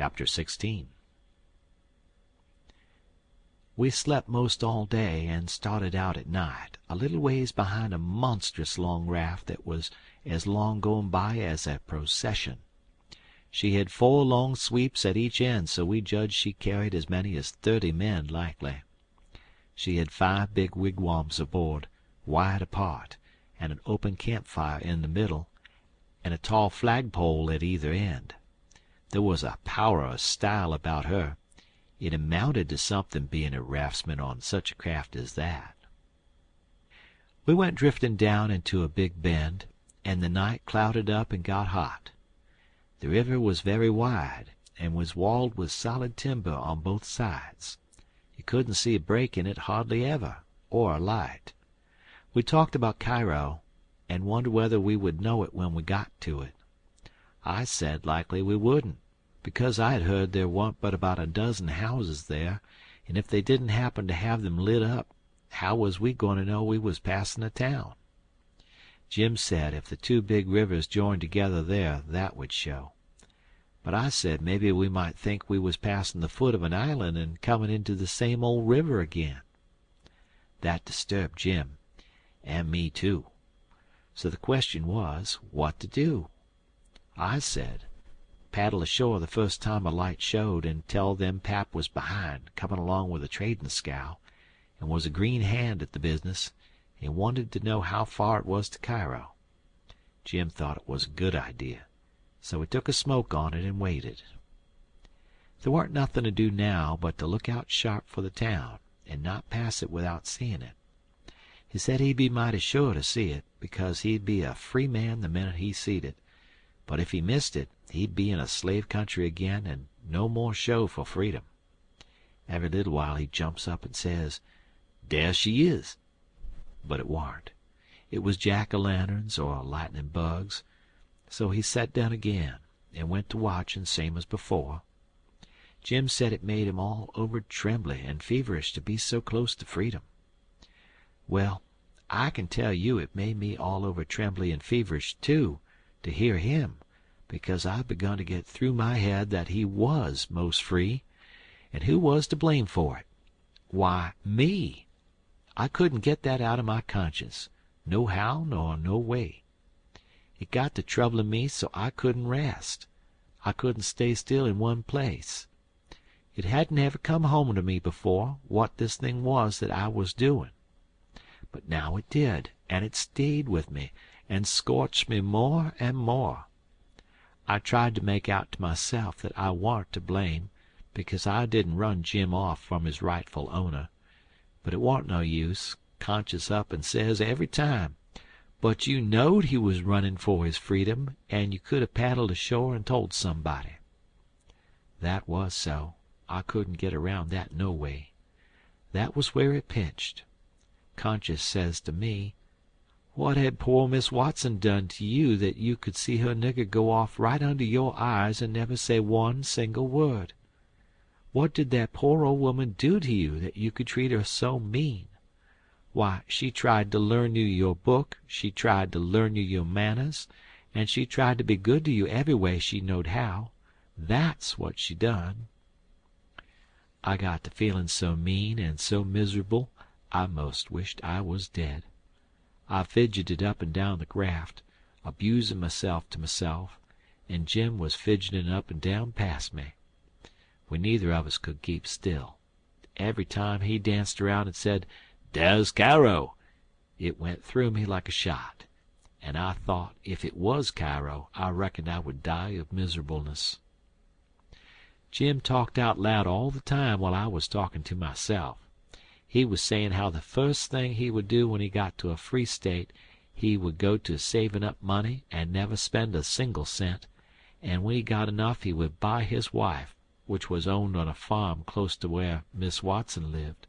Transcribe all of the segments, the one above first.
Chapter 16. We slept most all day and started out at night, a little ways behind a monstrous long raft that was as long going by as a procession. She had 4 long sweeps at each end, so we judged she carried as many as 30 men likely. She had 5 big wigwams aboard, wide apart, and an open campfire in the middle, and a tall flagpole at either end. There was a power of style about her. It amounted to something being a raftsman on such a craft as that. We went drifting down into a big bend, and the night clouded up and got hot. The river was very wide, and was walled with solid timber on both sides. You couldn't see a break in it hardly ever, or a light. We talked about Cairo, and wondered whether we would know it when we got to it. I said likely we wouldn't, because I had heard there wa'n't but about a dozen houses there, and if they didn't happen to have them lit up, how was we going to know we was passing a town? Jim said if the 2 big rivers joined together there, that would show. But I said maybe we might think we was passing the foot of an island and coming into the same old river again. That disturbed Jim, and me too. So the question was, what to do? I said, paddle ashore the first time a light showed and tell them Pap was behind, coming along with a trading scow, and was a green hand at the business, and wanted to know how far it was to Cairo. Jim thought it was a good idea, so we took a smoke on it and waited. There weren't nothing to do now but to look out sharp for the town, and not pass it without seeing it. He said he'd be mighty sure to see it, because he'd be a free man the minute he seed it, but if he missed it, he'd be in a slave country again and no more show for freedom. Every little while he jumps up and says, "There she is!" But it warn't. It was jack-o'-lanterns or lightning bugs, so he sat down again and went to watching same as before. Jim said it made him all over trembly and feverish to be so close to freedom. Well, I can tell you it made me all over trembly and feverish too, to hear him, because I've begun to get through my head that he was most free, and who was to blame for it? Why, me. I couldn't get that out of my conscience, no how nor no way. It got to troubling me so I couldn't rest. I couldn't stay still in one place. It hadn't ever come home to me before what this thing was that I was doing. But now it did, and it stayed with me, and scorched me more and more. I tried to make out to myself that I warn't to blame, because I didn't run Jim off from his rightful owner. But it warn't no use. Conscience up and says every time, "But you knowed he was running for his freedom, and you could have paddled ashore and told somebody." That was so. I couldn't get around that no way. That was where it pinched. Conscience says to me, "What had poor Miss Watson done to you that you could see her nigger go off right under your eyes and never say one single word? What did that poor old woman do to you that you could treat her so mean? Why, she tried to learn you your book, she tried to learn you your manners, and she tried to be good to you every way she knowed how. That's what she done." I got to feeling so mean and so miserable I most wished I was dead. I fidgeted up and down the raft, abusing myself to myself, and Jim was fidgeting up and down past me. We neither of us could keep still. Every time he danced around and said, "Dar's Cairo," it went through me like a shot, and I thought if it was Cairo I reckoned I would die of miserableness. Jim talked out loud all the time while I was talking to myself. He was saying how the first thing he would do when he got to a free state he would go to saving up money and never spend a single cent, and when he got enough he would buy his wife, which was owned on a farm close to where Miss Watson lived,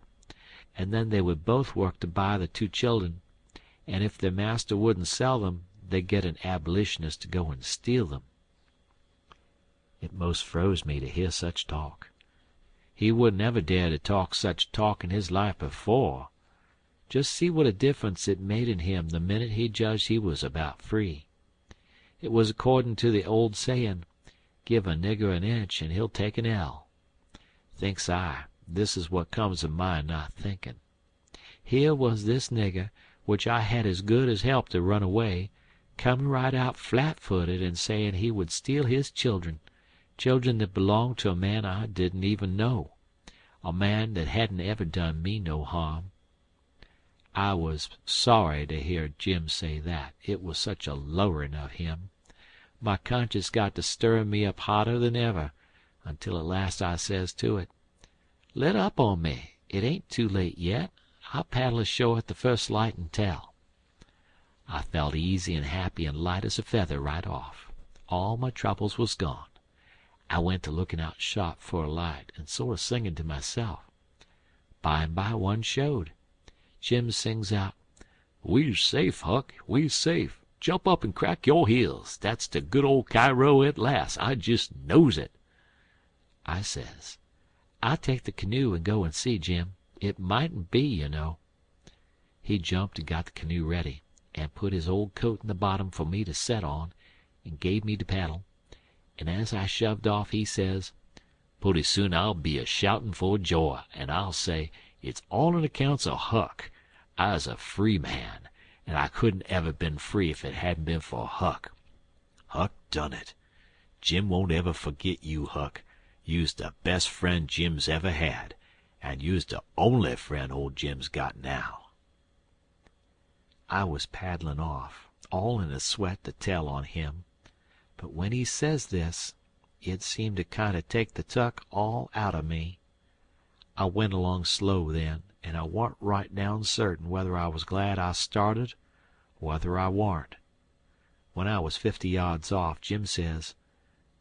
and then they would both work to buy the 2 children, and if their master wouldn't sell them they'd get an abolitionist to go and steal them. It most froze me to hear such talk. He wouldn't ever dare to talk such talk in his life before. Just see what a difference it made in him the minute he judged he was about free. It was according to the old sayin', Give a nigger an inch, and he'll take an ell. Thinks I, this is what comes of my not thinking. Here was this nigger, which I had as good as helped to run away, coming right out flat-footed and saying he would steal his children that belonged to a man I didn't even know, a man that hadn't ever done me no harm. I was sorry to hear Jim say that. It was such a lowering of him. My conscience got to stirring me up hotter than ever, until at last I says to it, "Let up on me. It ain't too late yet. I'll paddle ashore at the first light and tell." I felt easy and happy and light as a feather right off. All my troubles was gone. I went to looking out sharp for a light and sort of singing to myself. By and by one showed. Jim sings out, "We's safe, Huck, we's safe. Jump up and crack your heels. That's the good old Cairo at last. I just knows it." I says, "I'll take the canoe and go and see, Jim. It mightn't be, you know." He jumped and got the canoe ready, and put his old coat in the bottom for me to set on, and gave me the paddle. And as I shoved off, he says, "Putty soon I'll be a shoutin' for joy, and I'll say, it's all in accounts of Huck. I's a free man, and I couldn't ever been free if it hadn't been for Huck. Huck done it. Jim won't ever forget you, Huck. You's the best friend Jim's ever had, and you's the only friend old Jim's got now." I was paddling off, all in a sweat to tell on him, but when he says this, it seemed to kind of take the tuck all out of me. I went along slow then, and I warn't right down certain whether I was glad I started or whether I warn't. When I was 50 yards off, Jim says,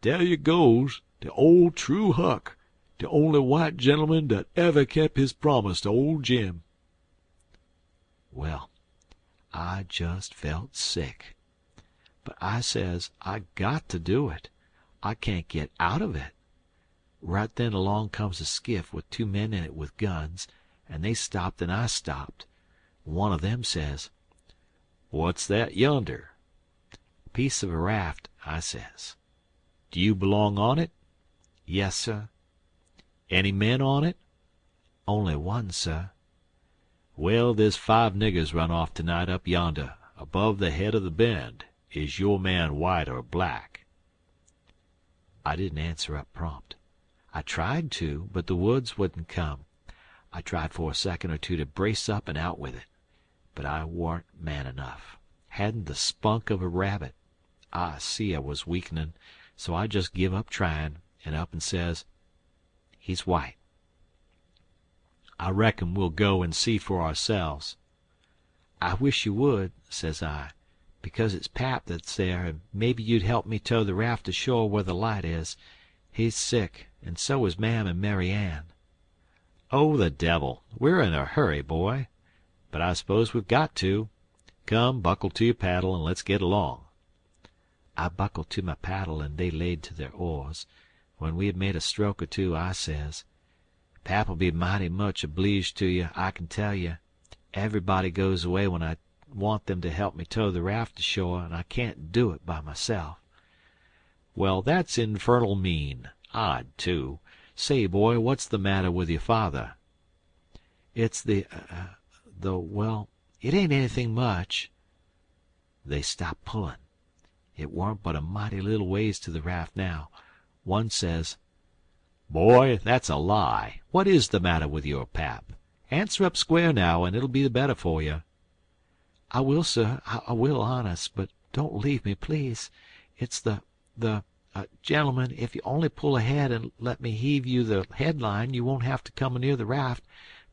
"There you goes, the old true Huck, the only white gentleman that ever kept his promise to old Jim." Well, I just felt sick. But I says I got to do it. I can't get out of it. Right then along comes a skiff with 2 men in it with guns, and they stopped and I stopped. One of them says, "What's that yonder?" "Piece of a raft," I says. "Do you belong on it?" "Yes, sir." "Any men on it?" "Only one, sir." "Well, there's 5 niggers run off tonight up yonder, above the head of the bend. Is your man white or black?" I didn't answer up prompt. I tried to, but the words wouldn't come. I tried for a second or two to brace up and out with it, but I warn't man enough. Hadn't the spunk of a rabbit. I see I was weakening, so I just give up trying, and up and says, "He's white." "I reckon we'll go and see for ourselves." "I wish you would," says I, "because it's Pap that's there, and maybe you'd help me tow the raft ashore where the light is. He's sick, and so is Mam and Mary Ann." "Oh, the devil! We're in a hurry, boy. But I suppose we've got to. Come, buckle to your paddle, and let's get along." I buckled to my paddle, and they laid to their oars. When we had made a stroke or two, I says, "Pap'll be mighty much obleeged to you, I can tell you. Everybody goes away when I want them to help me tow the raft ashore, and I can't do it by myself." "Well, that's infernal mean. Odd, too. Say, boy, what's the matter with your father?" "It's well, it ain't anything much." They stopped pulling. It warn't but a mighty little ways to the raft now. One says, "Boy, that's a lie. What is the matter with your pap? Answer up square now, and it'll be the better for you." "I will, sir. I will, honest. But don't leave me, please. It's gentlemen, if you only pull ahead and let me heave you the headline, you won't have to come near the raft.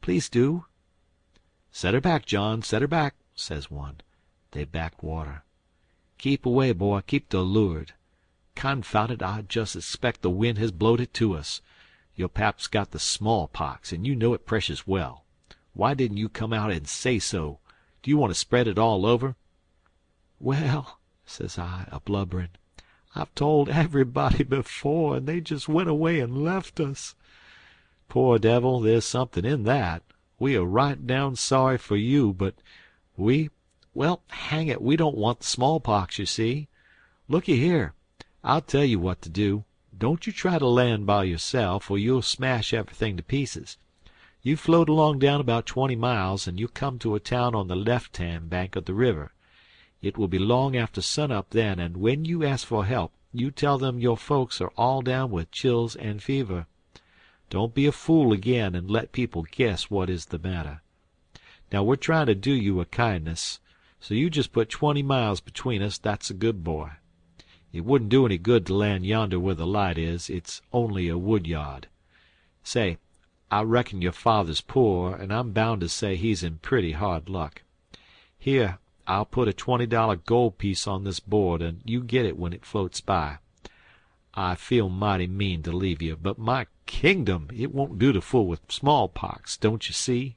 Please do." "Set her back, John, set her back," says one. They backed water. "Keep away, boy, keep to leeward. Confound it, I just expect the wind has blowed it to us. Your pap's got the smallpox, and you know it precious well. Why didn't you come out and say so? Do you want to spread it all over?" "Well," says I, a blubbering, "I've told everybody before, and they just went away and left us." "Poor devil, there's something in that. We are right down sorry for you, but well, hang it, we don't want the smallpox, you see. Looky here, I'll tell you what to do. don't you try to land by yourself, or you'll smash everything to pieces. You float along down about 20 miles, and you'll come to a town on the left-hand bank of the river. It will be long after sunup then, and when you ask for help, you tell them your folks are all down with chills and fever. Don't be a fool again and let people guess what is the matter. Now we're trying to do you a kindness, so you just put 20 miles between us, that's a good boy. It wouldn't do any good to land yonder where the light is. It's only a wood yard. Say, I reckon your father's poor, and I'm bound to say he's in pretty hard luck. Here, I'll put a $20 gold piece on this board, and you get it when it floats by. I feel mighty mean to leave you, but my kingdom, it won't do to fool with smallpox, don't you see?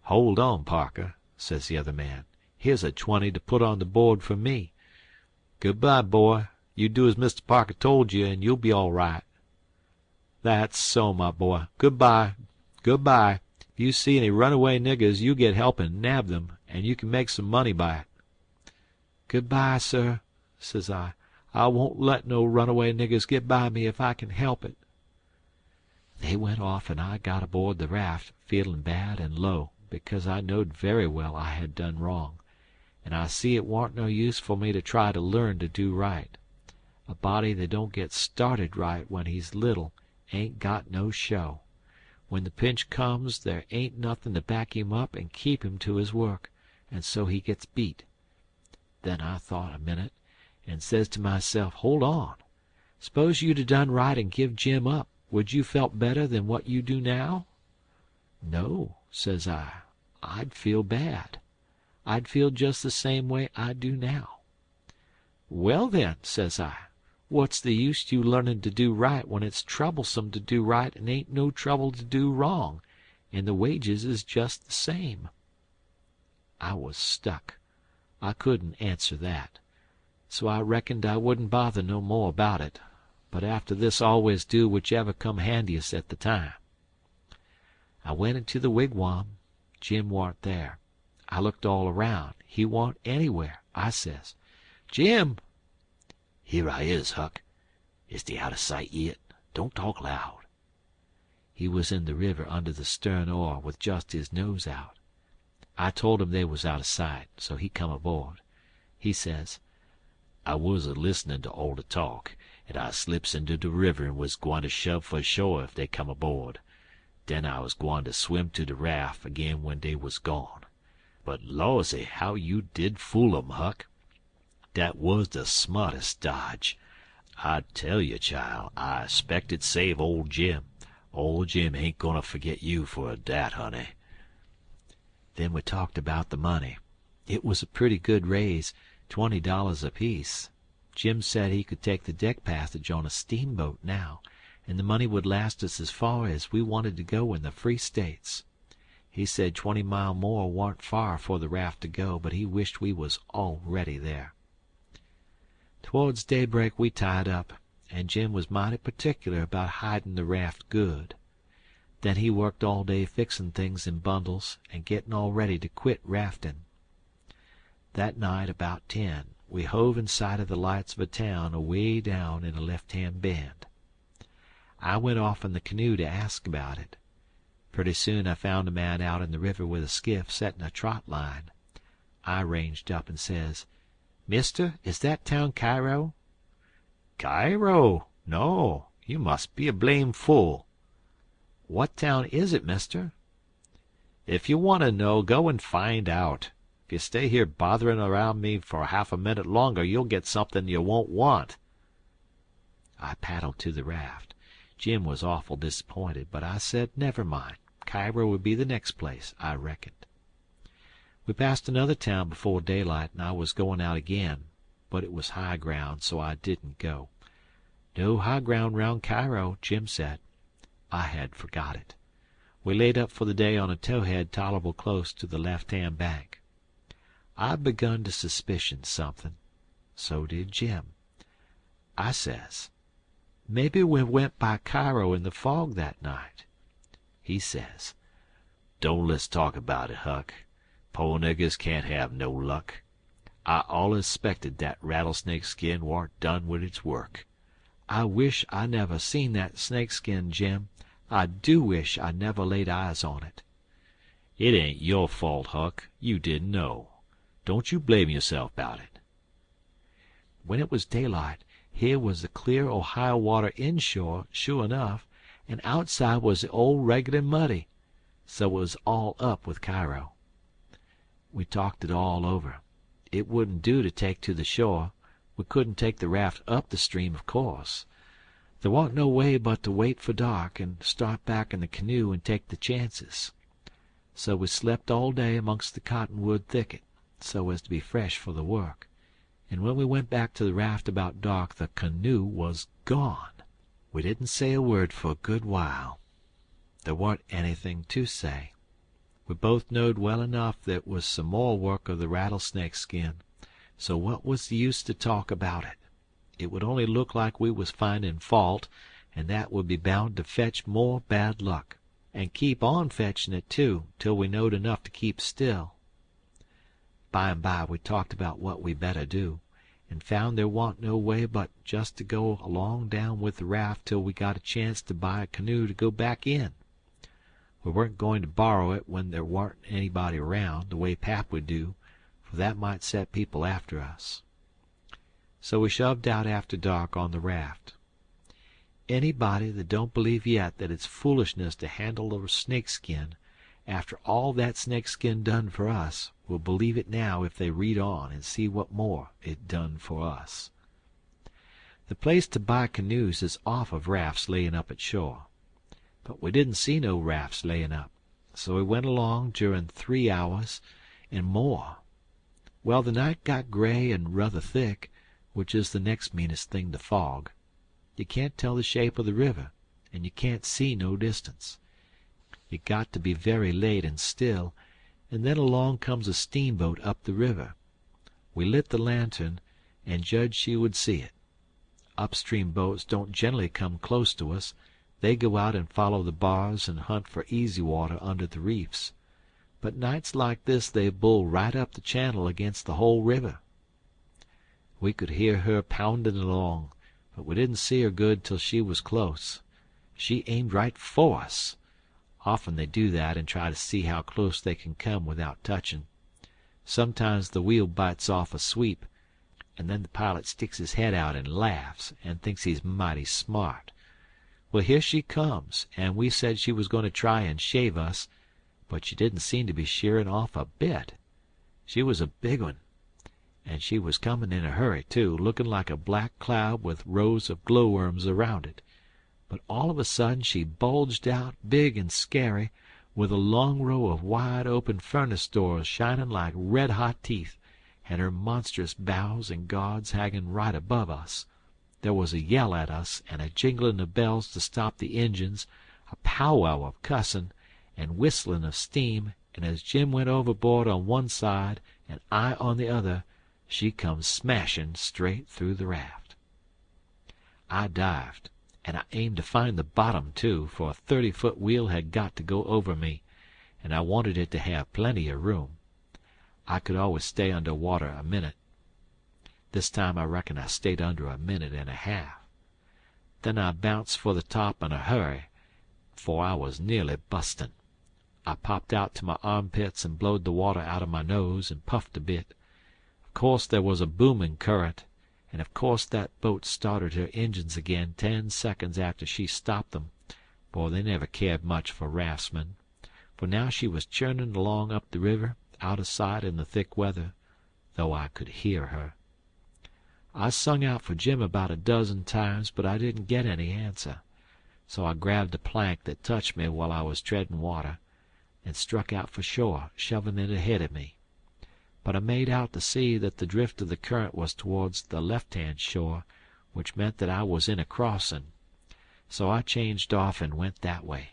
Hold on, Parker, says the other man. Here's a 20 to put on the board for me. Good-bye, boy. You do as Mr. Parker told you, and you'll be all right. That's so, my boy. Good-bye. Good-bye. If you see any runaway niggers, you get help and nab them, and you can make some money by it. Good-bye, sir, says I. I won't let no runaway niggers get by me if I can help it. They went off, and I got aboard the raft, feeling bad and low, because I knowed very well I had done wrong, and I see it warn't no use for me to try to learn to do right. A body that don't get started right when he's little ain't got no show. When the pinch comes, there ain't nothin' to back him up and keep him to his work, and so he gets beat. Then I thought a minute, and says to myself, hold on. S'pose you'd 'a done right and give Jim up, would you felt better than what you do now? No, says I. I'd feel bad. I'd feel just the same way I do now. Well then, says I, what's the use you learning to do right when it's troublesome to do right and ain't no trouble to do wrong, and the wages is just the same? I was stuck. I couldn't answer that. So I reckoned I wouldn't bother no more about it, but after this always do whichever come handiest at the time. I went into the wigwam. Jim warn't there. I looked all around. He warn't anywhere. I says, Jim! Here I is, Huck. Is they out of sight yet? Don't talk loud. He was in the river under the stern oar with just his nose out. I told him they was out of sight, so he come aboard. He says, I was a-listening to all the talk, and I slips into the river and was gwine to shove for shore if they come aboard. Then I was gwine to swim to the raft again when they was gone. But lawsy, how you did fool 'em, Huck. That was the smartest dodge. I tell you, child, I expected save old Jim. Old Jim ain't gonna forget you for dat, honey. Then we talked about the money. It was a pretty good raise, $20 apiece. Jim said he could take the deck passage on a steamboat now, and the money would last us as far as we wanted to go in the Free States. He said 20 mile more warn't far for the raft to go, but he wished we was already there. Towards daybreak we tied up, and Jim was mighty particular about hiding the raft good. Then he worked all day fixing things in bundles and getting all ready to quit rafting. That night about 10 we hove in sight of the lights of a town away down in a left-hand bend. I went off in the canoe to ask about it. Pretty soon I found a man out in the river with a skiff setting a trot line. I ranged up and says, Mister, is that town Cairo? Cairo? No, you must be a blame fool. What town is it, mister? If you want to know, go and find out. If you stay here bothering around me for half a minute longer, you'll get something you won't want. I paddled to the raft. Jim was awful disappointed, but I said never mind. Cairo would be the next place, I reckoned. We passed another town before daylight, and I was going out again, but it was high ground, so I didn't go. No high ground round Cairo, Jim said. I had forgot it. We laid up for the day on a towhead tolerable close to the left-hand bank. I'd begun to suspicion something. So did Jim. I says, maybe we went by Cairo in the fog that night. He says, don't let's talk about it, Huck. Po niggers can't have no luck. I allus 'spected that rattlesnake skin warn't done with its work. I wish I never seen that snakeskin, Jim. I do wish I never laid eyes on it." "It ain't your fault, Huck. You didn't know. Don't you blame yourself 'bout it." When it was daylight, here was the clear Ohio water inshore, sure enough, and outside was the old reg'lar muddy, so it was all up with Cairo. We talked it all over. It wouldn't do to take to the shore. We couldn't take the raft up the stream, of course. There wa'n't no way but to wait for dark and start back in the canoe and take the chances. So we slept all day amongst the cottonwood thicket, so as to be fresh for the work. And when we went back to the raft about dark, the canoe was gone. We didn't say a word for a good while. There weren't anything to say. We both knowed well enough that it was some more work of the rattlesnake skin, so what was the use to talk about it? It would only look like we was finding fault, and that would be bound to fetch more bad luck, and keep on fetching it too, till we knowed enough to keep still. By and by we talked about what we better do, and found there wa'n't no way but just to go along down with the raft till we got a chance to buy a canoe to go back in. We weren't going to borrow it when there warn't anybody around, the way Pap would do, for that might set people after us. So we shoved out after dark on the raft. Anybody that don't believe yet that it's foolishness to handle a snakeskin, after all that snakeskin done for us, will believe it now if they read on and see what more it done for us. The place to buy canoes is off of rafts layin' up at shore. But we didn't see no rafts layin' up, so we went along durin' 3 hours and more. Well, the night got gray and ruther thick, which is the next meanest thing to fog. You can't tell the shape of the river, and you can't see no distance. It got to be very late and still, and then along comes a steamboat up the river. We lit the lantern, and judged she would see it. Upstream boats don't generally come close to us. They go out and follow the bars and hunt for easy water under the reefs. But nights like this they bull right up the channel against the whole river. We could hear her pounding along, but we didn't see her good till she was close. She aimed right for us. Often they do that and try to see how close they can come without touching. Sometimes the wheel bites off a sweep, and then the pilot sticks his head out and laughs and thinks he's mighty smart. Well, here she comes, and we said she was going to try and shave us, but she didn't seem to be shearing off a bit. She was a big one, and she was coming in a hurry, too, looking like a black cloud with rows of glowworms around it. But all of a sudden she bulged out, big and scary, with a long row of wide-open furnace doors shining like red-hot teeth, and her monstrous bows and guards hanging right above us. There was a yell at us, and a jingling of bells to stop the engines, a powwow of cussing, and whistling of steam, and as Jim went overboard on one side and I on the other, she come smashing straight through the raft. I dived, and I aimed to find the bottom, too, for a 30-foot wheel had got to go over me, and I wanted it to have plenty of room. I could always stay under water a minute. This time I reckon I stayed under a minute and a half. Then I bounced for the top in a hurry, for I was nearly bustin'. I popped out to my armpits and blowed the water out of my nose and puffed a bit. Of course there was a booming current, and of course that boat started her engines again 10 seconds after she stopped them, for they never cared much for raftsmen, for now she was churning along up the river, out of sight in the thick weather, though I could hear her. I sung out for Jim about a dozen times, but I didn't get any answer, so I grabbed a plank that touched me while I was treading water, and struck out for shore, shoving it ahead of me. But I made out to see that the drift of the current was towards the left-hand shore, which meant that I was in a crossing, so I changed off and went that way.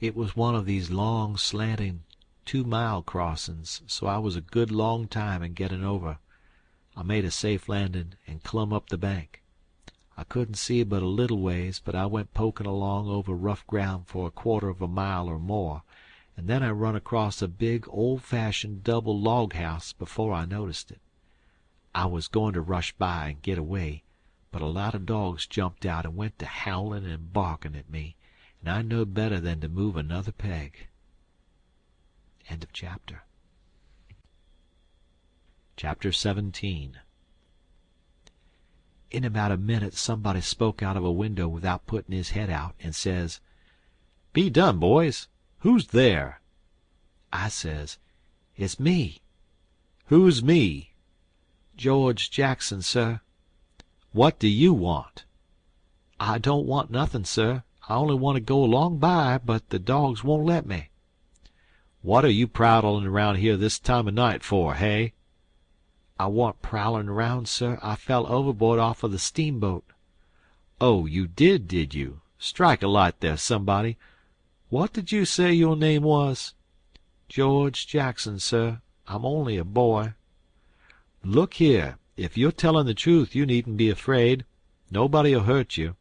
It was one of these long, slanting 2-mile crossings, so I was a good long time in getting over. I made a safe landing and clumb up the bank. I couldn't see but a little ways, but I went poking along over rough ground for a quarter of a mile or more, and then I run across a big, old-fashioned double log house before I noticed it. I was going to rush by and get away, but a lot of dogs jumped out and went to howling and barking at me, and I knowed better than to move another peg. End of chapter. Chapter 17. In about a minute somebody spoke out of a window without putting his head out, and says, "Be done, boys. Who's there?" I says, "It's me." "Who's me?" "George Jackson, sir." "What do you want?" "I don't want nothing, sir. I only want to go along by, but the dogs won't let me." "What are you prowling around here this time of night for, hey?" "I warn't prowling around, sir. I fell overboard off of the steamboat." "Oh, you did you? Strike a light there, somebody. What did you say your name was?" "George Jackson, sir. I'm only a boy." "Look here, if you're telling the truth you needn't be afraid. Nobody'll hurt you.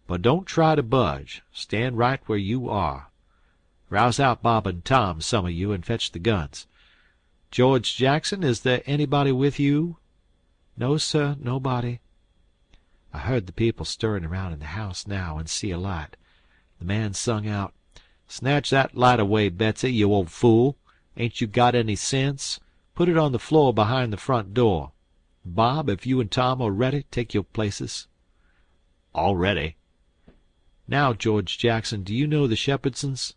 But don't try to budge. Stand right where you are. Rouse out Bob and Tom, some of you, and fetch the guns. George Jackson, is there anybody with you?" "No, sir, nobody." I heard the people stirring around in the house now, and see a light. The man sung out, "Snatch that light away, Betsy, you old fool. Ain't you got any sense? Put it on the floor behind the front door. Bob, if you and Tom are ready, take your places." "All ready." "Now, George Jackson, do you know the Shepherdsons?"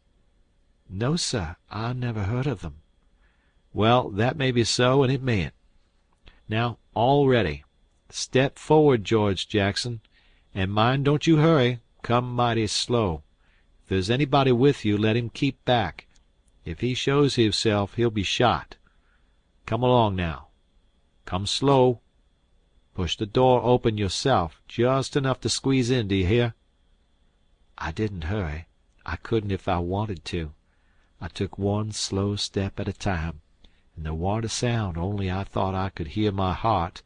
"No, sir. I never heard of them." "Well, that may be so, and it mayn't. Now, all ready. Step forward, George Jackson. And mind, don't you hurry. Come mighty slow. If there's anybody with you, let him keep back. If he shows himself, he'll be shot. Come along now. Come slow. Push the door open yourself, just enough to squeeze in, do you hear?" I didn't hurry. I couldn't if I wanted to. I took one slow step at a time, and there warn't a sound, only I thought I could hear my heart.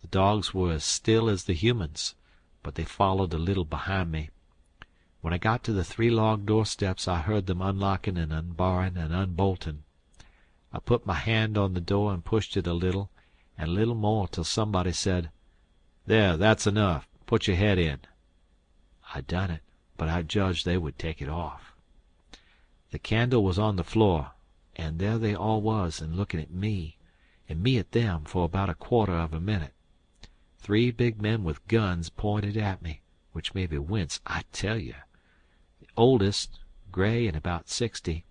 The dogs were as still as the humans, but they followed a little behind me. When I got to the 3 log doorsteps I heard them unlocking and unbarring and unbolting. I put my hand on the door and pushed it a little more, till somebody said, "There, that's enough. Put your head in." I done it, but I judged they would take it off. The candle was on the floor, and there they all was, and looking at me, and me at them, for about a quarter of a minute. 3 big men with guns pointed at me, which made me wince, I tell you. The oldest, gray and about 60,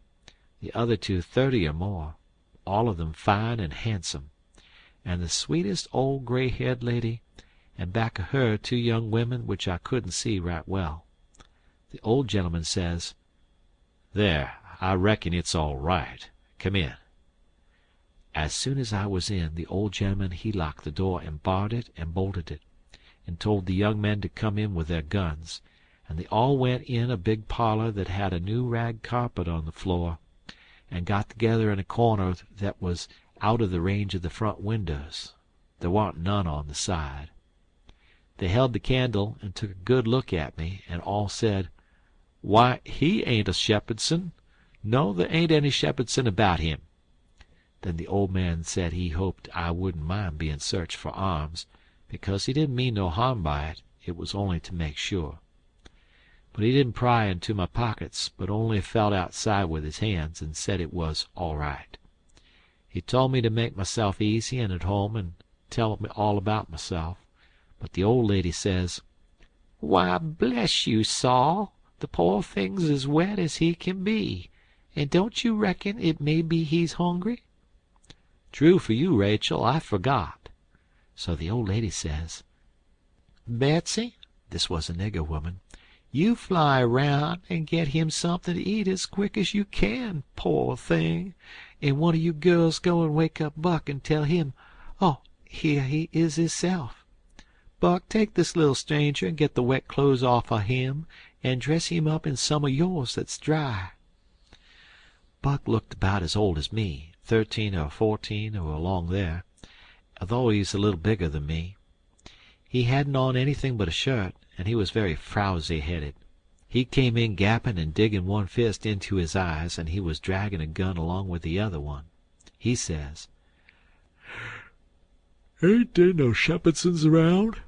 the other 2 30 or more, all of them fine and handsome, and the sweetest old gray-haired lady, and back of her 2 young women which I couldn't see right well. The old gentleman says, "There, I reckon it's all right. Come in." As soon as I was in, the old gentleman he locked the door and barred it and bolted it, and told the young men to come in with their guns, and they all went in a big parlor that had a new rag carpet on the floor, and got together in a corner that was out of the range of the front windows. There warn't none on the side. They held the candle and took a good look at me, and all said, "Why, he ain't a Shepherdson. No, there ain't any Shepherdson about him." Then the old man said he hoped I wouldn't mind being searched for arms, because he didn't mean no harm by it. It was only to make sure. But he didn't pry into my pockets, but only felt outside with his hands, and said it was all right. He told me to make myself easy and at home, and tell me all about myself. But the old lady says, "Why, bless you, Saul, the poor thing's as wet as he can be, and don't you reckon it may be he's hungry?" "True for you, Rachel, I forgot." So the old lady says, "Betsy," this was a nigger woman, "you fly round and get him something to eat as quick as you can, poor thing, and one of you girls go and wake up Buck and tell him, oh, here he is hisself. Buck, take this little stranger and get the wet clothes off of him, and dress him up in some of yours that's dry." Buck looked about as old as me, 13 or 14 or along there, although he's a little bigger than me. He hadn't on anything but a shirt, and he was very frowsy-headed. He came in gapping and digging one fist into his eyes, and he was dragging a gun along with the other one. He says, "Ain't there no Shepherdsons around?"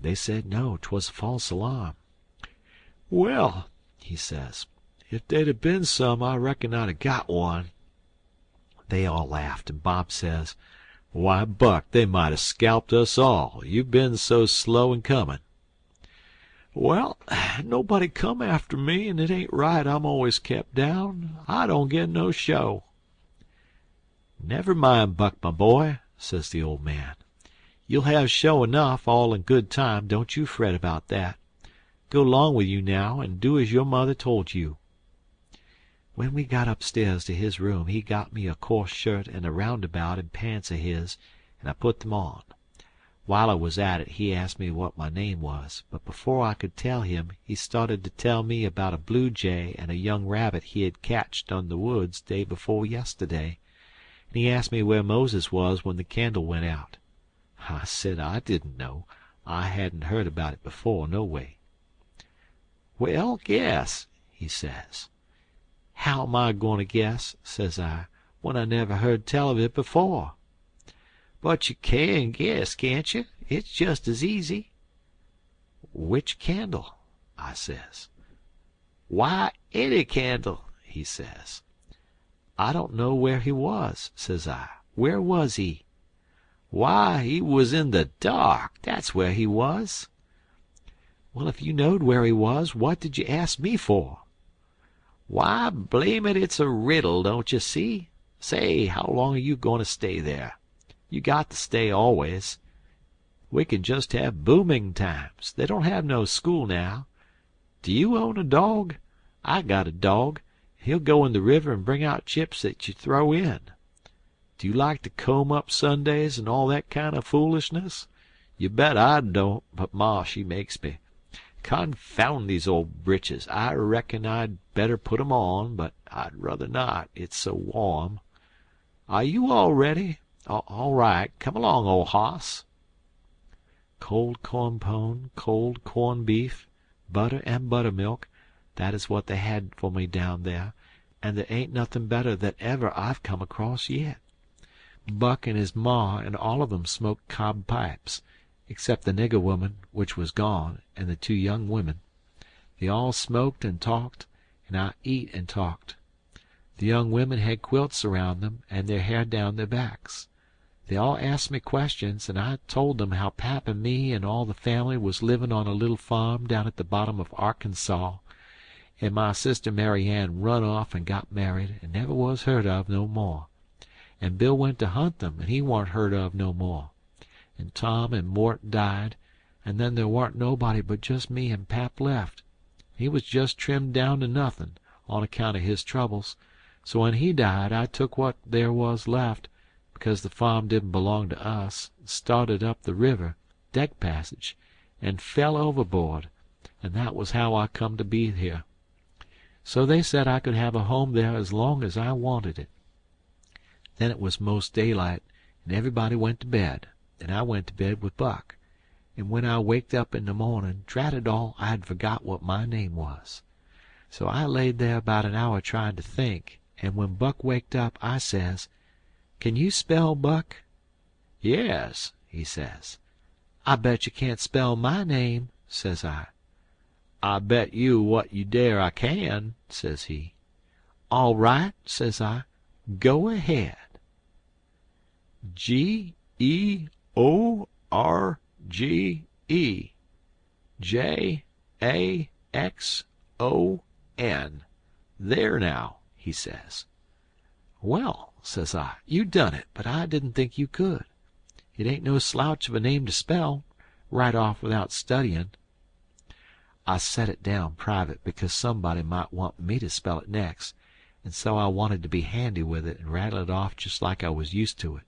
They said no, 'twas a false alarm. "Well," he says, "if they'd have been some, I reckon I'd have got one." They all laughed, and Bob says, "Why, Buck, they might have scalped us all. You've been so slow in comin'." "Well, nobody come after me, and it ain't right I'm always kept down. I don't get no show." "Never mind, Buck, my boy," says the old man. "You'll have show enough, all in good time. Don't you fret about that. Go 'long with you now, and do as your mother told you." When we got upstairs to his room he got me a coarse shirt and a roundabout and pants of his, and I put them on. While I was at it he asked me what my name was, but before I could tell him he started to tell me about a blue jay and a young rabbit he had catched in the woods day before yesterday, and he asked me where Moses was when the candle went out. I said I didn't know. I hadn't heard about it before, no way. "Well, guess," he says. "How am I goin' to guess," says I, "when I never heard tell of it before?" "But you can guess, can't you? It's just as easy." "Which candle?" I says. "Why, any candle," he says. "I don't know where he was," says I. "Where was he?" "Why, he was in the dark, that's where he was." "Well, if you knowed where he was, what did you ask me for?" "Why, blame it, it's a riddle, don't you see? Say, how long are you goin' to stay there? You got to stay always. We can just have booming times. They don't have no school now. Do you own a dog? I got a dog. He'll go in the river and bring out chips that you throw in. Do you like to comb up Sundays and all that kind of foolishness? You bet I don't, but Ma, she makes me. Confound these old britches. I reckon I'd better put 'em on, but I'd ruther not. It's so warm. Are you all ready? All right. Come along, old hoss." Cold corn pone, cold corned beef, butter and buttermilk, that is what they had for me down there, and there ain't nothing better that ever I've come across yet. Buck and his ma and all of 'em smoked cob pipes, except the nigger woman, which was gone, and the 2 young women. They all smoked and talked, and I eat and talked. The young women had quilts around them and their hair down their backs. They all asked me questions, and I told them how Pap and me and all the family was living on a little farm down at the bottom of Arkansas, and my sister Mary Ann run off and got married and never was heard of no more, and Bill went to hunt them and he warn't heard of no more, and Tom and Mort died, and then there warn't nobody but just me and Pap left. He was just trimmed down to nothin' on account of his troubles, so when he died I took what there was left, because the farm didn't belong to us, started up the river, deck passage, and fell overboard, and that was how I come to be here. So they said I could have a home there as long as I wanted it. Then it was most daylight, and everybody went to bed, and I went to bed with Buck, and when I waked up in the morning, drat it all, I had forgot what my name was. So I laid there about an hour trying to think, and when Buck waked up, I says, "Can you spell, Buck?" "Yes," he says. "I bet you can't spell my name," says I. "I bet you what you dare I can," says he. "All right," says I. "Go ahead." George Jackson. There now, he says. "Well," says I, "you done it, but I didn't think you could. It ain't no slouch of a name to spell, right off without studyin'." I set it down private because somebody might want me to spell it next, and so I wanted to be handy with it and rattle it off just like I was used to it.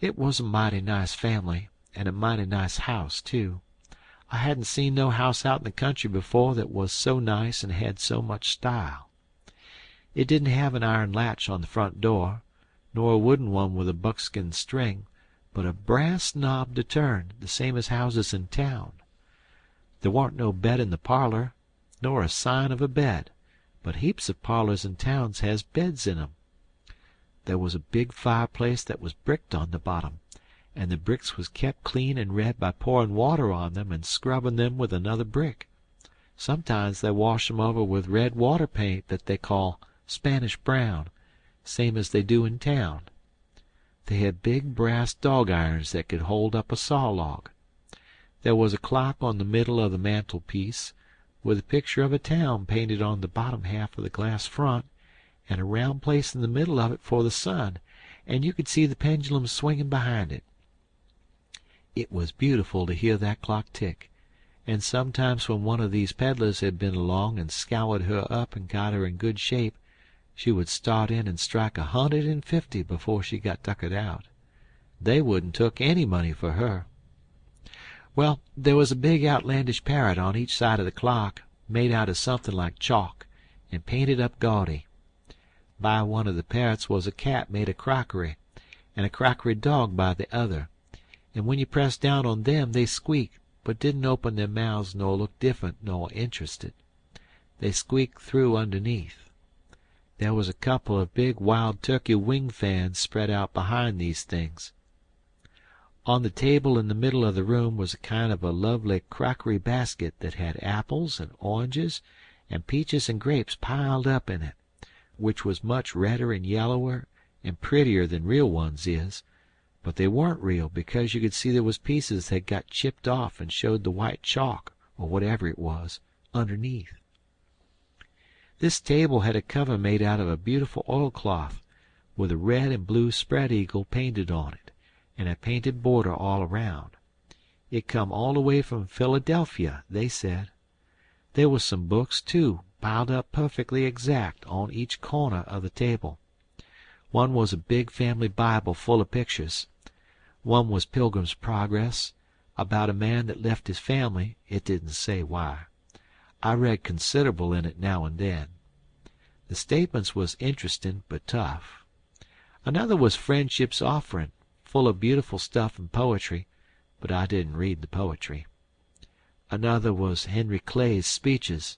It was a mighty nice family, and a mighty nice house, too. I hadn't seen no house out in the country before that was so nice and had so much style. It didn't have an iron latch on the front door, nor a wooden one with a buckskin string, but a brass knob to turn, the same as houses in town. There warn't no bed in the parlor, nor a sign of a bed, but heaps of parlors in towns has beds in 'em. There was a big fireplace that was bricked on the bottom, and the bricks was kept clean and red by pouring water on them and scrubbing them with another brick. Sometimes they wash them over with red water paint that they call Spanish brown, same as they do in town. They had big brass dog irons that could hold up a saw log. There was a clock on the middle of the mantelpiece, with a picture of a town painted on the bottom half of the glass front, and a round place in the middle of it for the sun, and you could see the pendulum swinging behind it. It was beautiful to hear that clock tick, and sometimes when one of these peddlers had been along and scoured her up and got her in good shape, she would start in and strike 150 before she got tuckered out. They wouldn't took any money for her. Well, there was a big outlandish parrot on each side of the clock, made out of something like chalk, and painted up gaudy. By one of the parrots was a cat made of crockery, and a crockery dog by the other, and when you pressed down on them they squeaked, but didn't open their mouths nor look different nor interested. They squeaked through underneath. There was a couple of big wild turkey wing fans spread out behind these things. On the table in the middle of the room was a kind of a lovely crockery basket that had apples and oranges and peaches and grapes piled up in it, which was much redder and yellower and prettier than real ones is, but they weren't real because you could see there was pieces that got chipped off and showed the white chalk, or whatever it was, underneath. This table had a cover made out of a beautiful oilcloth, with a red and blue spread-eagle painted on it, and a painted border all around. It come all the way from Philadelphia, they said. There was some books, too, piled up perfectly exact on each corner of the table. One was a big family Bible full of pictures. One was Pilgrim's Progress, about a man that left his family, it didn't say why. I read considerable in it now and then. The statements was interesting but tough. Another was Friendship's Offering, full of beautiful stuff and poetry, but I didn't read the poetry. Another was Henry Clay's Speeches,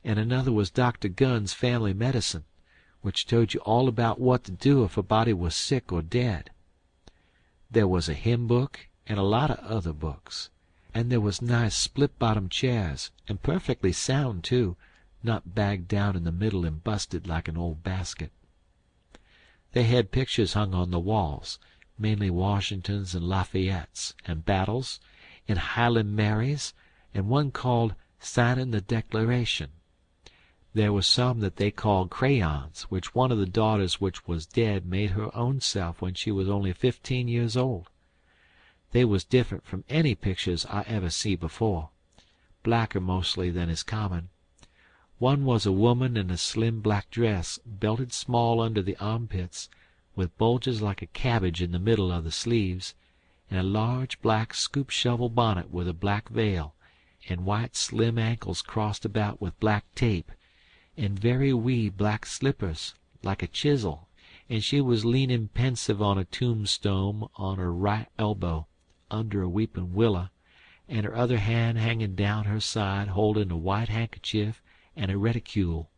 and another was Dr. Gunn's Family Medicine, which told you all about what to do if a body was sick or dead. There was a hymn book and a lot of other books, and there was nice split-bottom chairs, and perfectly sound, too, not bagged down in the middle and busted like an old basket. They had pictures hung on the walls, mainly Washingtons and Lafayettes, and battles, and Highland Marys, and one called Signing the Declaration. There was some that they called crayons, which one of the daughters which was dead made her own self when she was only 15 years old. They was different from any pictures I ever see before, blacker mostly than is common. One was a woman in a slim black dress, belted small under the armpits, with bulges like a cabbage in the middle of the sleeves, and a large black scoop-shovel bonnet with a black veil, and white slim ankles crossed about with black tape, and very wee black slippers, like a chisel, and she was leaning pensive on a tombstone on her right elbow, under a weeping willow, and her other hand hanging down her side holding a white handkerchief and a reticule,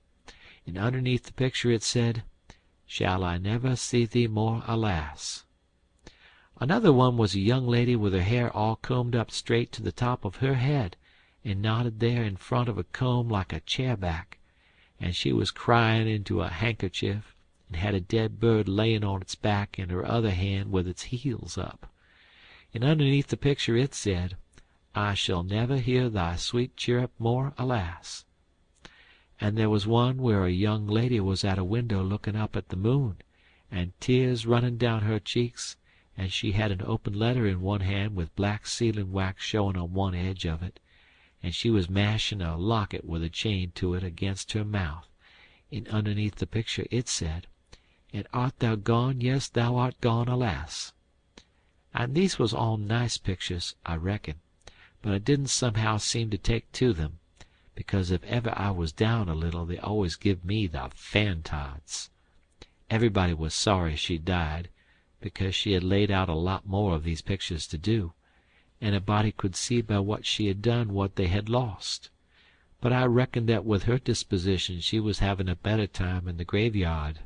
and underneath the picture it said, "Shall I never see thee more, alas?" Another one was a young lady with her hair all combed up straight to the top of her head, and knotted there in front of a comb like a chair-back, and she was crying into a handkerchief, and had a dead bird laying on its back in her other hand with its heels up. And underneath the picture it said, "I shall never hear thy sweet chirrup more, alas." And there was one where a young lady was at a window looking up at the moon, and tears running down her cheeks, and she had an open letter in one hand with black sealing wax showing on one edge of it, and she was mashing a locket with a chain to it against her mouth, and underneath the picture it said, "And art thou gone? Yes, thou art gone, alas." And these was all nice pictures, I reckon, but I didn't somehow seem to take to them, because if ever I was down a little they always give me the fantods. Everybody was sorry she died, because she had laid out a lot more of these pictures to do, and a body could see by what she had done what they had lost. But I reckoned that with her disposition she was having a better time in the graveyard.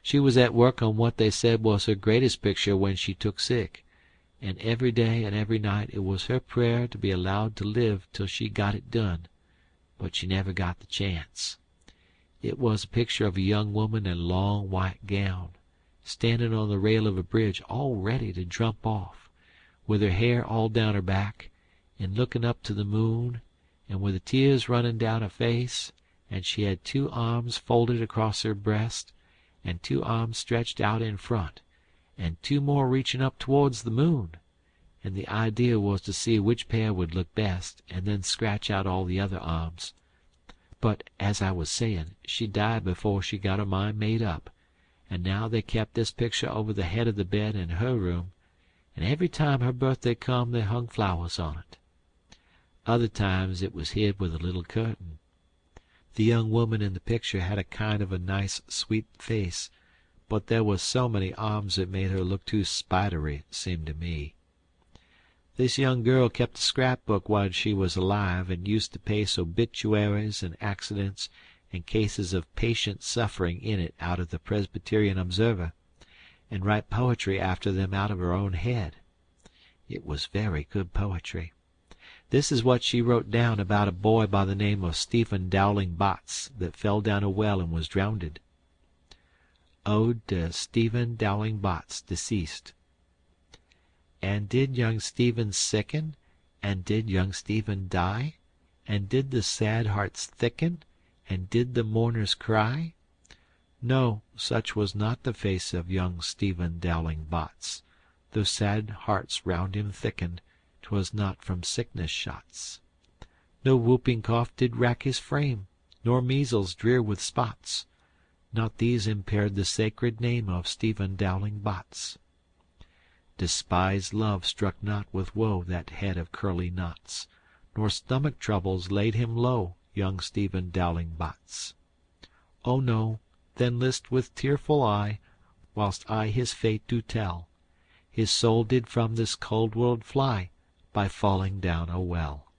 She was at work on what they said was her greatest picture when she took sick, and every day and every night it was her prayer to be allowed to live till she got it done, but she never got the chance. It was a picture of a young woman in a long white gown, standing on the rail of a bridge all ready to jump off, with her hair all down her back, and looking up to the moon, and with the tears running down her face, and she had 2 arms folded across her breast, and 2 arms stretched out in front, and 2 more reaching up towards the moon, and the idea was to see which pair would look best, and then scratch out all the other arms. But, as I was saying, she died before she got her mind made up, and now they kept this picture over the head of the bed in her room, and every time her birthday come they hung flowers on it. Other times it was hid with a little curtain. The young woman in the picture had a kind of a nice, sweet face, but there was so many arms it made her look too spidery, seemed to me. This young girl kept a scrapbook while she was alive, and used to paste obituaries and accidents and cases of patient suffering in it out of the Presbyterian Observer, and write poetry after them out of her own head. It was very good poetry. This is what she wrote down about a boy by the name of Stephen Dowling Bots that fell down a well and was drowned. Ode to Stephen Dowling Bots, deceased. And did young Stephen sicken? And did young Stephen die? And did the sad hearts thicken? And did the mourners cry? No, such was not the face of young Stephen Dowling Bots. Though sad hearts round him thickened, 'twas not from sickness shots. No whooping cough did rack his frame, nor measles drear with spots. Not these impaired the sacred name of Stephen Dowling Bots. Despised love struck not with woe that head of curly knots, nor stomach troubles laid him low, young Stephen Dowling Bots. Oh no, then list with tearful eye, whilst I his fate do tell. His soul did from this cold world fly, by falling down a well.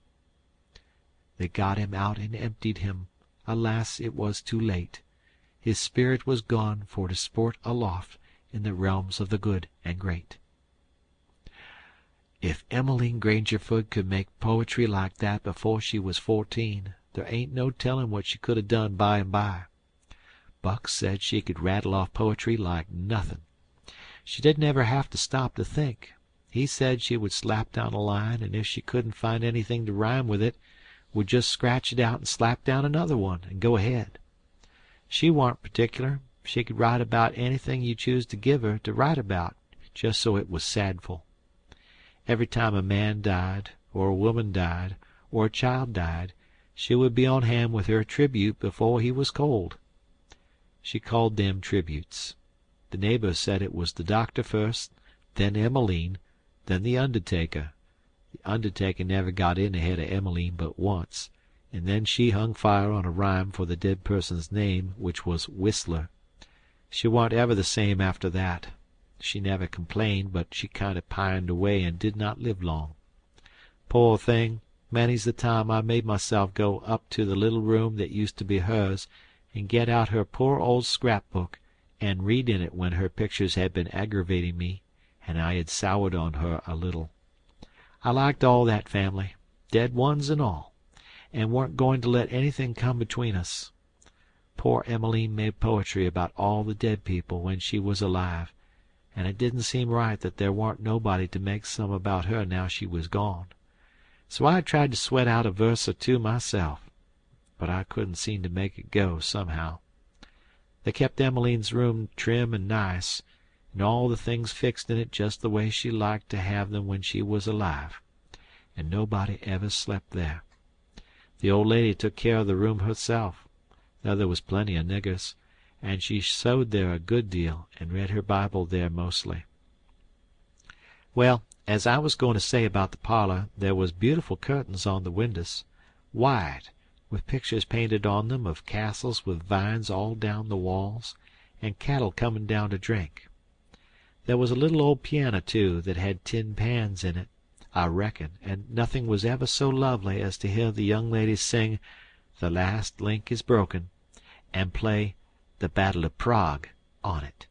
They got him out and emptied him. Alas, it was too late. His spirit was gone for to sport aloft in the realms of the good and great. If Emmeline Grangerford could make poetry like that before she was 14, there ain't no telling what she could have done by and by. Buck said she could rattle off poetry like nothing. She didn't ever have to stop to think. He said she would slap down a line, and if she couldn't find anything to rhyme with it, would just scratch it out and slap down another one, and go ahead. She warn't particular. She could write about anything you choose to give her to write about, just so it was sadful. Every time a man died, or a woman died, or a child died, she would be on hand with her tribute before he was cold. She called them tributes. The neighbors said it was the doctor first, then Emmeline, then the undertaker. The undertaker never got in ahead of Emmeline but once, and then she hung fire on a rhyme for the dead person's name, which was Whistler. She warn't ever the same after that. She never complained, but she kind of pined away and did not live long. Poor thing, many's the time I made myself go up to the little room that used to be hers and get out her poor old scrapbook and read in it when her pictures had been aggravating me and I had soured on her a little. I liked all that family, dead ones and all, and weren't going to let anything come between us. Poor Emmeline made poetry about all the dead people when she was alive, and it didn't seem right that there warn't nobody to make some about her now she was gone. So I tried to sweat out a verse or two myself, but I couldn't seem to make it go somehow. They kept Emmeline's room trim and nice, and all the things fixed in it just the way she liked to have them when she was alive, and nobody ever slept there. The old lady took care of the room herself, though there was plenty of niggers, and she sewed there a good deal and read her Bible there mostly. Well, as I was going to say about the parlor, there was beautiful curtains on the windows, white, with pictures painted on them of castles with vines all down the walls, and cattle coming down to drink. There was a little old piano, too, that had tin pans in it, I reckon, and nothing was ever so lovely as to hear the young ladies sing "The Last Link is Broken," and play "The Battle of Prague" on it.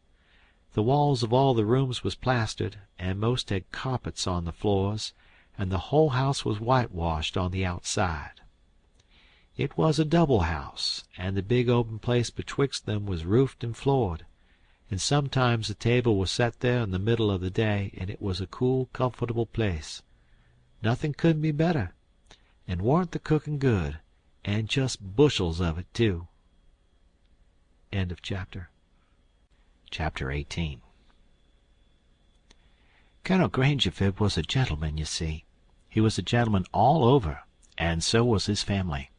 The walls of all the rooms was plastered, and most had carpets on the floors, and the whole house was whitewashed on the outside. It was a double house, and the big open place betwixt them was roofed and floored, and sometimes the table was set there in the middle of the day, and it was a cool, comfortable place. Nothing couldn't be better, and warn't the cooking good, and just bushels of it too. End of chapter. Chapter 18. Colonel Grangerford was a gentleman, you see. He was a gentleman all over, and so was his family.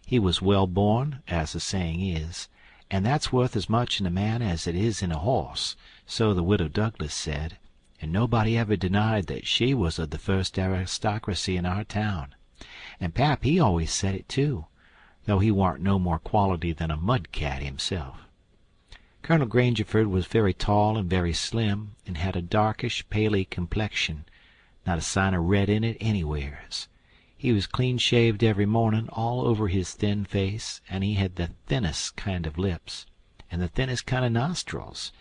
He was well born, as the saying is, and that's worth as much in a man as it is in a horse, so the widow Douglas said, and nobody ever denied that she was of the first aristocracy in our town. And Pap he always said it too, though he warn't no more quality than a mud cat himself. Colonel Grangerford was very tall and very slim, and had a darkish, paly complexion, not a sign of red in it anywheres. He was clean-shaved every morning all over his thin face, and he had the thinnest kind of lips, and the thinnest kind of nostrils,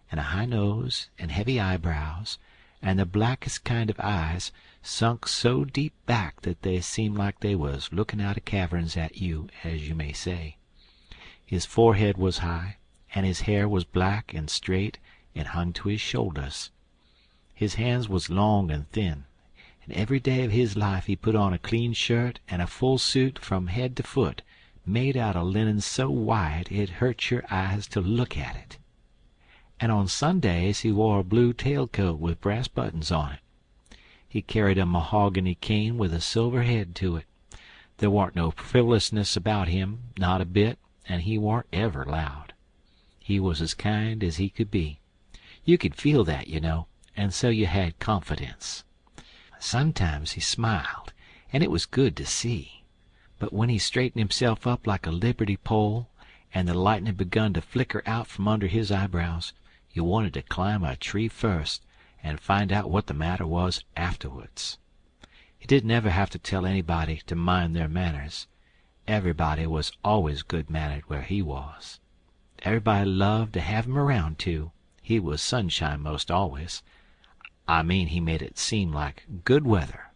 and a high nose, and heavy eyebrows, and the blackest kind of eyes, sunk so deep back that they seemed like they was looking out of caverns at you, as you may say. His forehead was high, and his hair was black and straight and hung to his shoulders. His hands was long and thin, and every day of his life he put on a clean shirt and a full suit from head to foot, made out of linen so white it hurt your eyes to look at it. And on Sundays he wore a blue tailcoat with brass buttons on it. He carried a mahogany cane with a silver head to it. There warn't no frivolousness about him, not a bit, and he warn't ever loud. He was as kind as he could be. You could feel that, you know, and so you had confidence. Sometimes he smiled, and it was good to see. But when he straightened himself up like a liberty pole, and the lightning begun to flicker out from under his eyebrows, you wanted to climb a tree first and find out what the matter was afterwards. He didn't ever have to tell anybody to mind their manners. Everybody was always good-mannered where he was. Everybody loved to have him around, too. He was sunshine most always. I mean, he made it seem like good weather.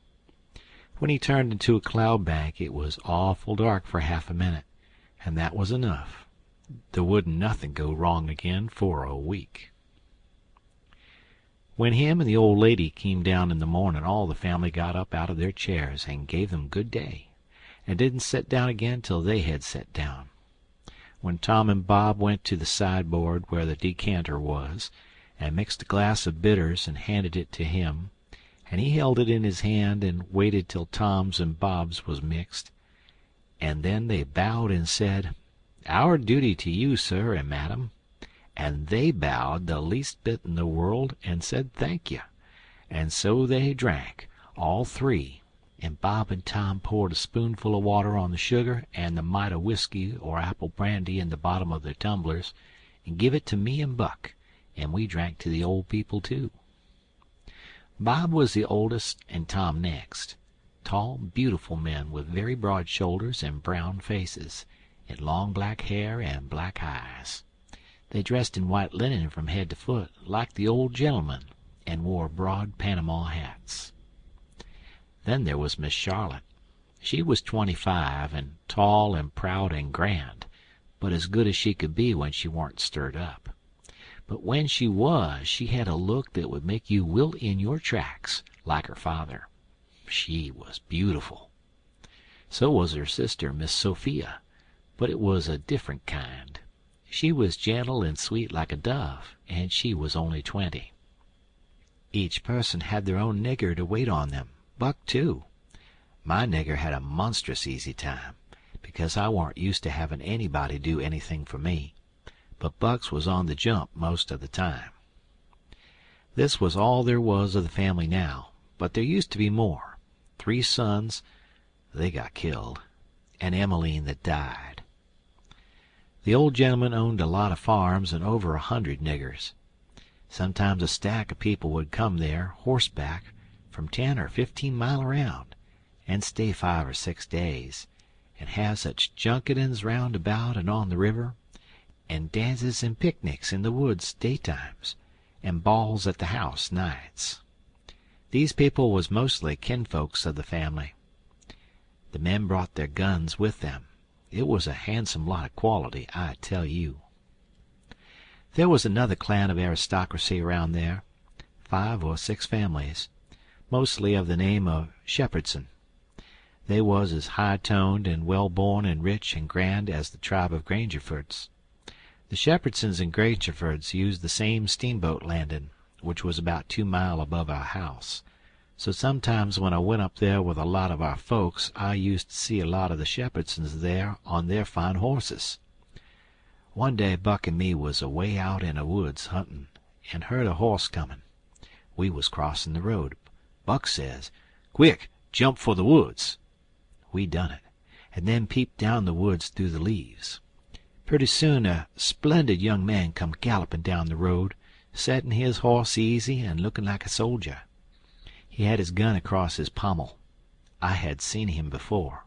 When he turned into a cloud bank, it was awful dark for half a minute, and that was enough. There wouldn't nothing go wrong again for a week. When him and the old lady came down in the morning, all the family got up out of their chairs and gave them good day, and didn't sit down again till they had sat down. When Tom and Bob went to the sideboard where the decanter was, and mixed a glass of bitters and handed it to him, and he held it in his hand and waited till Tom's and Bob's was mixed, and then they bowed and said, "Our duty to you, sir and madam," and they bowed the least bit in the world and said thank you, and so they drank, all three, and Bob and Tom poured a spoonful of water on the sugar and the mite of whiskey or apple brandy in the bottom of their tumblers, and give it to me and Buck, and we drank to the old people too. Bob was the oldest and Tom next. Tall, beautiful men with very broad shoulders and brown faces, and long black hair and black eyes. They dressed in white linen from head to foot, like the old gentleman, and wore broad Panama hats. Then there was Miss Charlotte. She was 25, and tall and proud and grand, but as good as she could be when she warn't stirred up. But when she was, she had a look that would make you wilt in your tracks, like her father. She was beautiful. So was her sister, Miss Sophia, but it was a different kind. She was gentle and sweet like a dove, and she was only 20. Each person had their own nigger to wait on them, Buck too. My nigger had a monstrous easy time, because I warn't used to having anybody do anything for me, but Buck's was on the jump most of the time. This was all there was of the family now, but there used to be more. 3 sons, they got killed, and Emmeline that died. The old gentleman owned a lot of farms and over 100 niggers. Sometimes a stack of people would come there, horseback, from 10 or 15 mile around, and stay 5 or 6 days, and have such junketings round about and on the river, and dances and picnics in the woods daytimes, and balls at the house nights. These people was mostly kinfolks of the family. The men brought their guns with them. It was a handsome lot of quality, I tell you. There was another clan of aristocracy around there, 5 or 6 families, mostly of the name of Shepherdson. They was as high-toned and well-born and rich and grand as the tribe of Grangerfords. The Shepherdsons and Grangerfords used the same steamboat landing, which was about 2 mile above our house. So sometimes when I went up there with a lot of our folks, I used to see a lot of the Shepherdsons there on their fine horses. One day Buck and me was away out in the woods hunting, and heard a horse coming. We was crossing the road. Buck says, "Quick, jump for the woods." We done it, and then peeped down the woods through the leaves. Pretty soon a splendid young man come galloping down the road, setting his horse easy and looking like a soldier. He had his gun across his pommel. I had seen him before.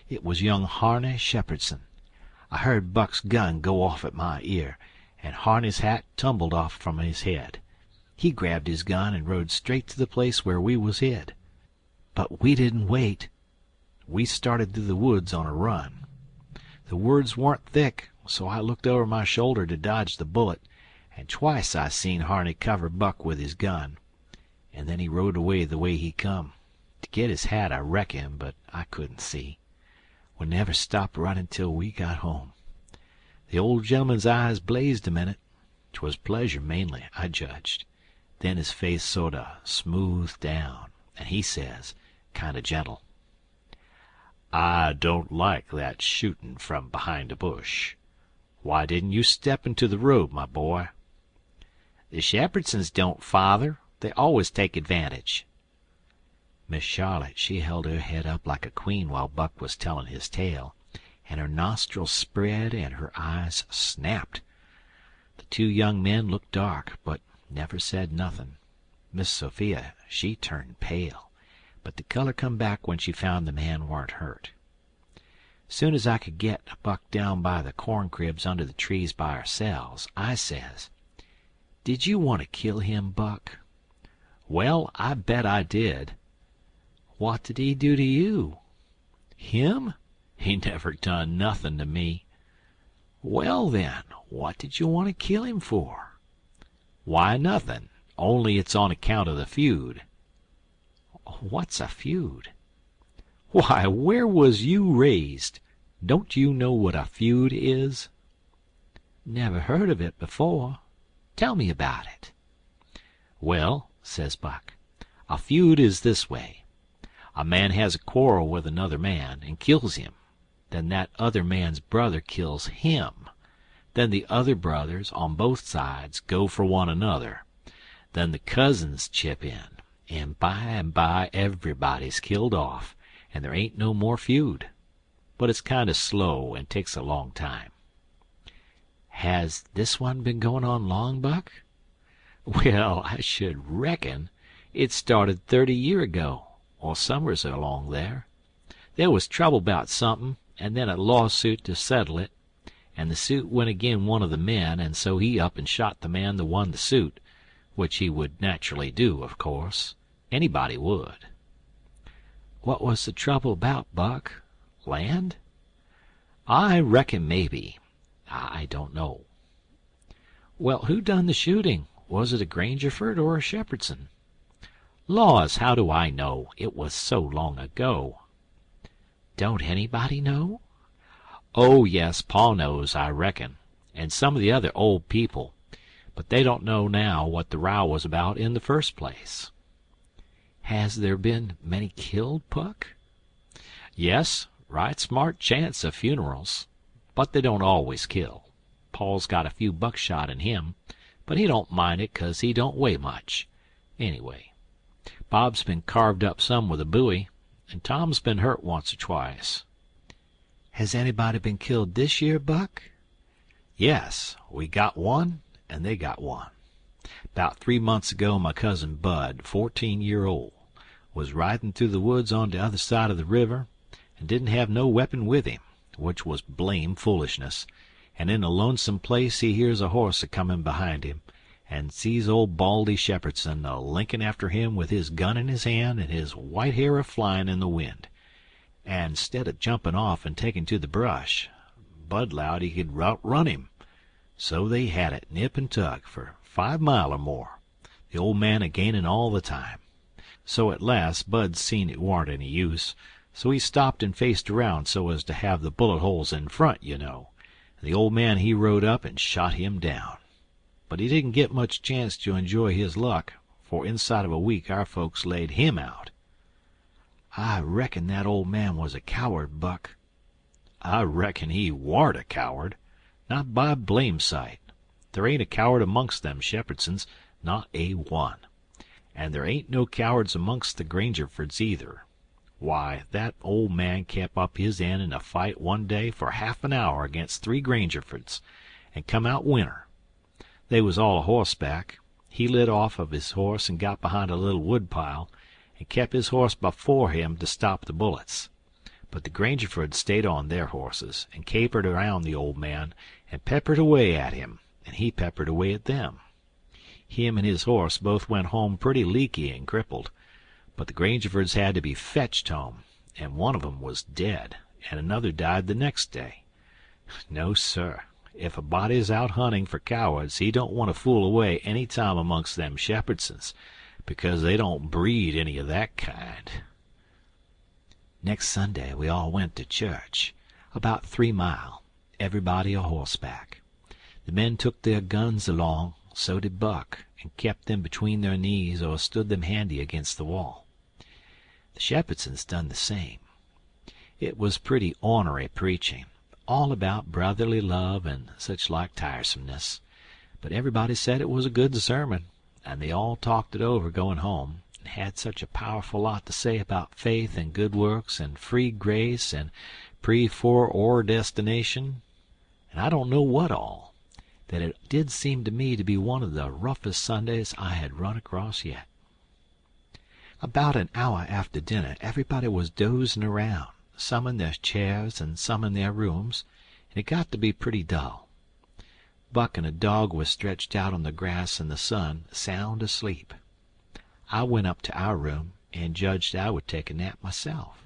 It was young Harney Shepherdson. I heard Buck's gun go off at my ear, and Harney's hat tumbled off from his head. He grabbed his gun and rode straight to the place where we was hid. But we didn't wait. We started through the woods on a run. The woods weren't thick, so I looked over my shoulder to dodge the bullet, and twice I seen Harney cover Buck with his gun. And then he rode away the way he come. To get his hat, I reckon, but I couldn't see. We never stopped running till we got home. The old gentleman's eyes blazed a minute. 'Twas pleasure mainly, I judged. Then his face sorter smoothed down, and he says, kind of gentle, "I don't like that shooting from behind a bush. Why didn't you step into the road, my boy?" "The Shepherdsons don't, father. They always take advantage." Miss Charlotte, she held her head up like a queen while Buck was telling his tale, and her nostrils spread and her eyes snapped. The 2 young men looked dark, but never said nothing. Miss Sophia, she turned pale, but the color come back when she found the man weren't hurt. Soon as I could get Buck down by the corn cribs under the trees by ourselves, I says, "Did you want to kill him, Buck?" "Well, I bet I did." "What did he do to you?" "Him? He never done nothin' to me." "Well, then, what did you want to kill him for?" "Why, nothin', only it's on account of the feud." "What's a feud?" "Why, where was you raised? Don't you know what a feud is?" "Never heard of it before. Tell me about it." "Well," says Buck, "a feud is this way. A man has a quarrel with another man and kills him. Then that other man's brother kills him. Then the other brothers on both sides go for one another. Then the cousins chip in, and by everybody's killed off, and there ain't no more feud. But it's kind of slow and takes a long time." "Has this one been going on long, Buck?" "Well, I should reckon. It started 30 year ago, or somewheres along there. There was trouble 'bout something, and then a lawsuit to settle it, and the suit went agin one of the men, and so he up and shot the man that won the suit, which he would naturally do, of course. Anybody would." "What was the trouble about, Buck? Land?" "I reckon maybe. I don't know." "Well, who done the shooting? Was it a Grangerford or a Shepherdson?" "Laws, how do I know? It was so long ago." "Don't anybody know?" "Oh, yes, Pa knows, I reckon, and some of the other old people, but they don't know now what the row was about in the first place." "Has there been many killed, Buck?" "Yes, right smart chance of funerals, but they don't always kill. Paul's got a few buckshot in him, but he don't mind it 'cause he don't weigh much. Anyway, Bob's been carved up some with a bowie, and Tom's been hurt once or twice." "Has anybody been killed this year, Buck?" "Yes, we got one, and they got one. 'Bout 3 months ago my cousin Bud, 14-year-old, was riding through the woods on the other side of the river, and didn't have no weapon with him, which was blame foolishness, and in a lonesome place he hears a horse a comin' behind him, and sees old Baldy Shepherdson a-linking after him with his gun in his hand and his white hair a-flying in the wind. And 'stead of jumping off and taking to the brush, Bud 'lowed he could outrun him. So they had it, nip and tug, for 5 mile or more, the old man a-gainin' all the time. So at last Bud seen it warn't any use, so he stopped and faced around so as to have the bullet holes in front, you know, and the old man he rode up and shot him down. But he didn't get much chance to enjoy his luck, for inside of a week our folks laid him out. I reckon that old man was a coward, Buck. I reckon he warn't a coward, not by blame sight. There ain't a coward amongst them Shepherdsons, not a one. And there ain't no cowards amongst the Grangerfords either. Why, that old man kep up his end in a fight one day for half an hour against 3 Grangerfords, and come out winner. They was all a horseback. He lit off of his horse and got behind a little wood pile, and kep his horse before him to stop the bullets. But the Grangerfords stayed on their horses, and capered around the old man, and peppered away at him, and he peppered away at them. Him and his horse both went home pretty leaky and crippled, but the Grangerfords had to be fetched home, and one of 'em was dead, and another died the next day. No, sir, if a body's out hunting for cowards, he don't want to fool away any time amongst them Shepherdsons, because they don't breed any of that kind. Next Sunday we all went to church, about 3 mile, everybody a horseback. The men took their guns along, so did Buck, and kept them between their knees or stood them handy against the wall. The Shepherdsons done the same. It was pretty ornery preaching, all about brotherly love and such like tiresomeness, but everybody said it was a good sermon, and they all talked it over going home, and had such a powerful lot to say about faith and good works and free grace and pre-foreordestination, and I don't know what all, that it did seem to me to be one of the roughest Sundays I had run across yet. About an hour after dinner everybody was dozing around, some in their chairs and some in their rooms, and it got to be pretty dull. Buck and a dog was stretched out on the grass in the sun, sound asleep. I went up to our room and judged I would take a nap myself.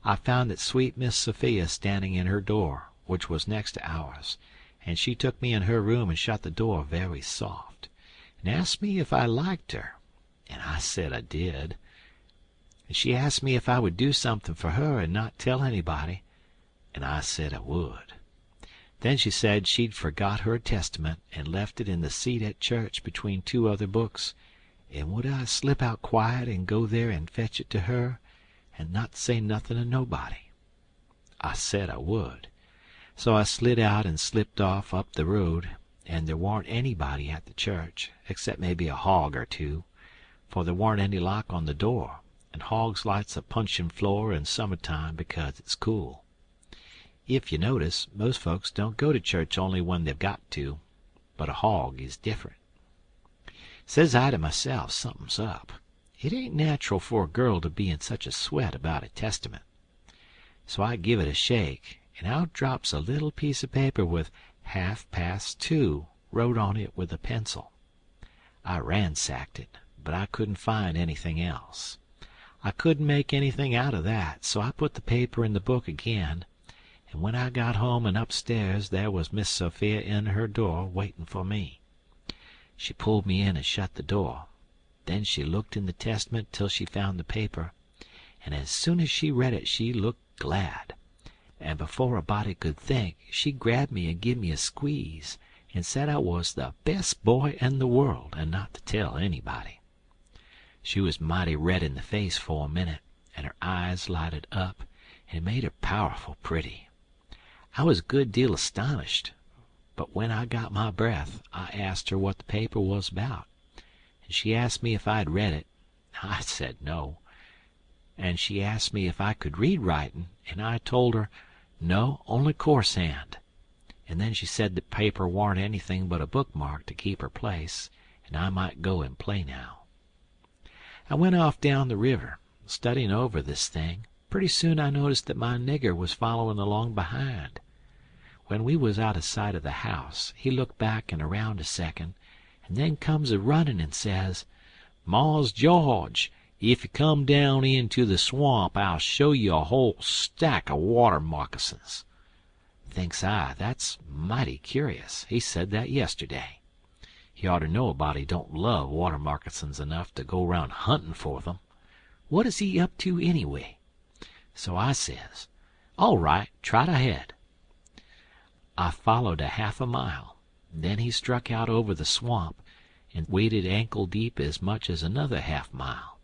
I found that sweet Miss Sophia standing in her door, which was next to ours, and she took me in her room and shut the door very soft, and asked me if I liked her, and I said I did. And she asked me if I would do something for her and not tell anybody, and I said I would. Then she said she'd forgot her Testament and left it in the seat at church between 2 other books, and would I slip out quiet and go there and fetch it to her, and not say nothing to nobody. I said I would. So I slid out and slipped off up the road, and there warn't anybody at the church, except maybe a hog or 2, for there warn't any lock on the door, and hogs likes a punchin' floor in summertime because it's cool. If you notice, most folks don't go to church only when they've got to, but a hog is different. Says I to myself, something's up. It ain't natural for a girl to be in such a sweat about a Testament. So I give it a shake, and out drops a little piece of paper with 2:30 wrote on it with a pencil. I ransacked it, but I couldn't find anything else. I couldn't make anything out of that, so I put the paper in the book again, and when I got home and upstairs there was Miss Sophia in her door waiting for me. She pulled me in and shut the door. Then she looked in the Testament till she found the paper, and as soon as she read it she looked glad, and before a body could think she grabbed me and give me a squeeze, and said I was the best boy in the world and not to tell anybody. She was mighty red in the face for a minute, and her eyes lighted up, and it made her powerful pretty. I was a good deal astonished, but when I got my breath I asked her what the paper was about, and she asked me if I'd read it. I said no, and she asked me if I could read writing, and I told her no, only coarse hand. And then she said the paper warn't anything but a bookmark to keep her place, and I might go and play now. I went off down the river, studying over this thing. Pretty soon I noticed that my nigger was following along behind. When we was out of sight of the house, he looked back and around a second, and then comes a running and says, "Mars George, if you come down into the swamp, I'll show you a whole stack of water moccasins." Thinks I, that's mighty curious. He said that yesterday. He ought to know a body don't love water moccasins enough to go around hunting for them. What is he up to anyway? So I says, "All right, trot ahead." I followed a half a mile. Then he struck out over the swamp and waded ankle deep as much as another half mile.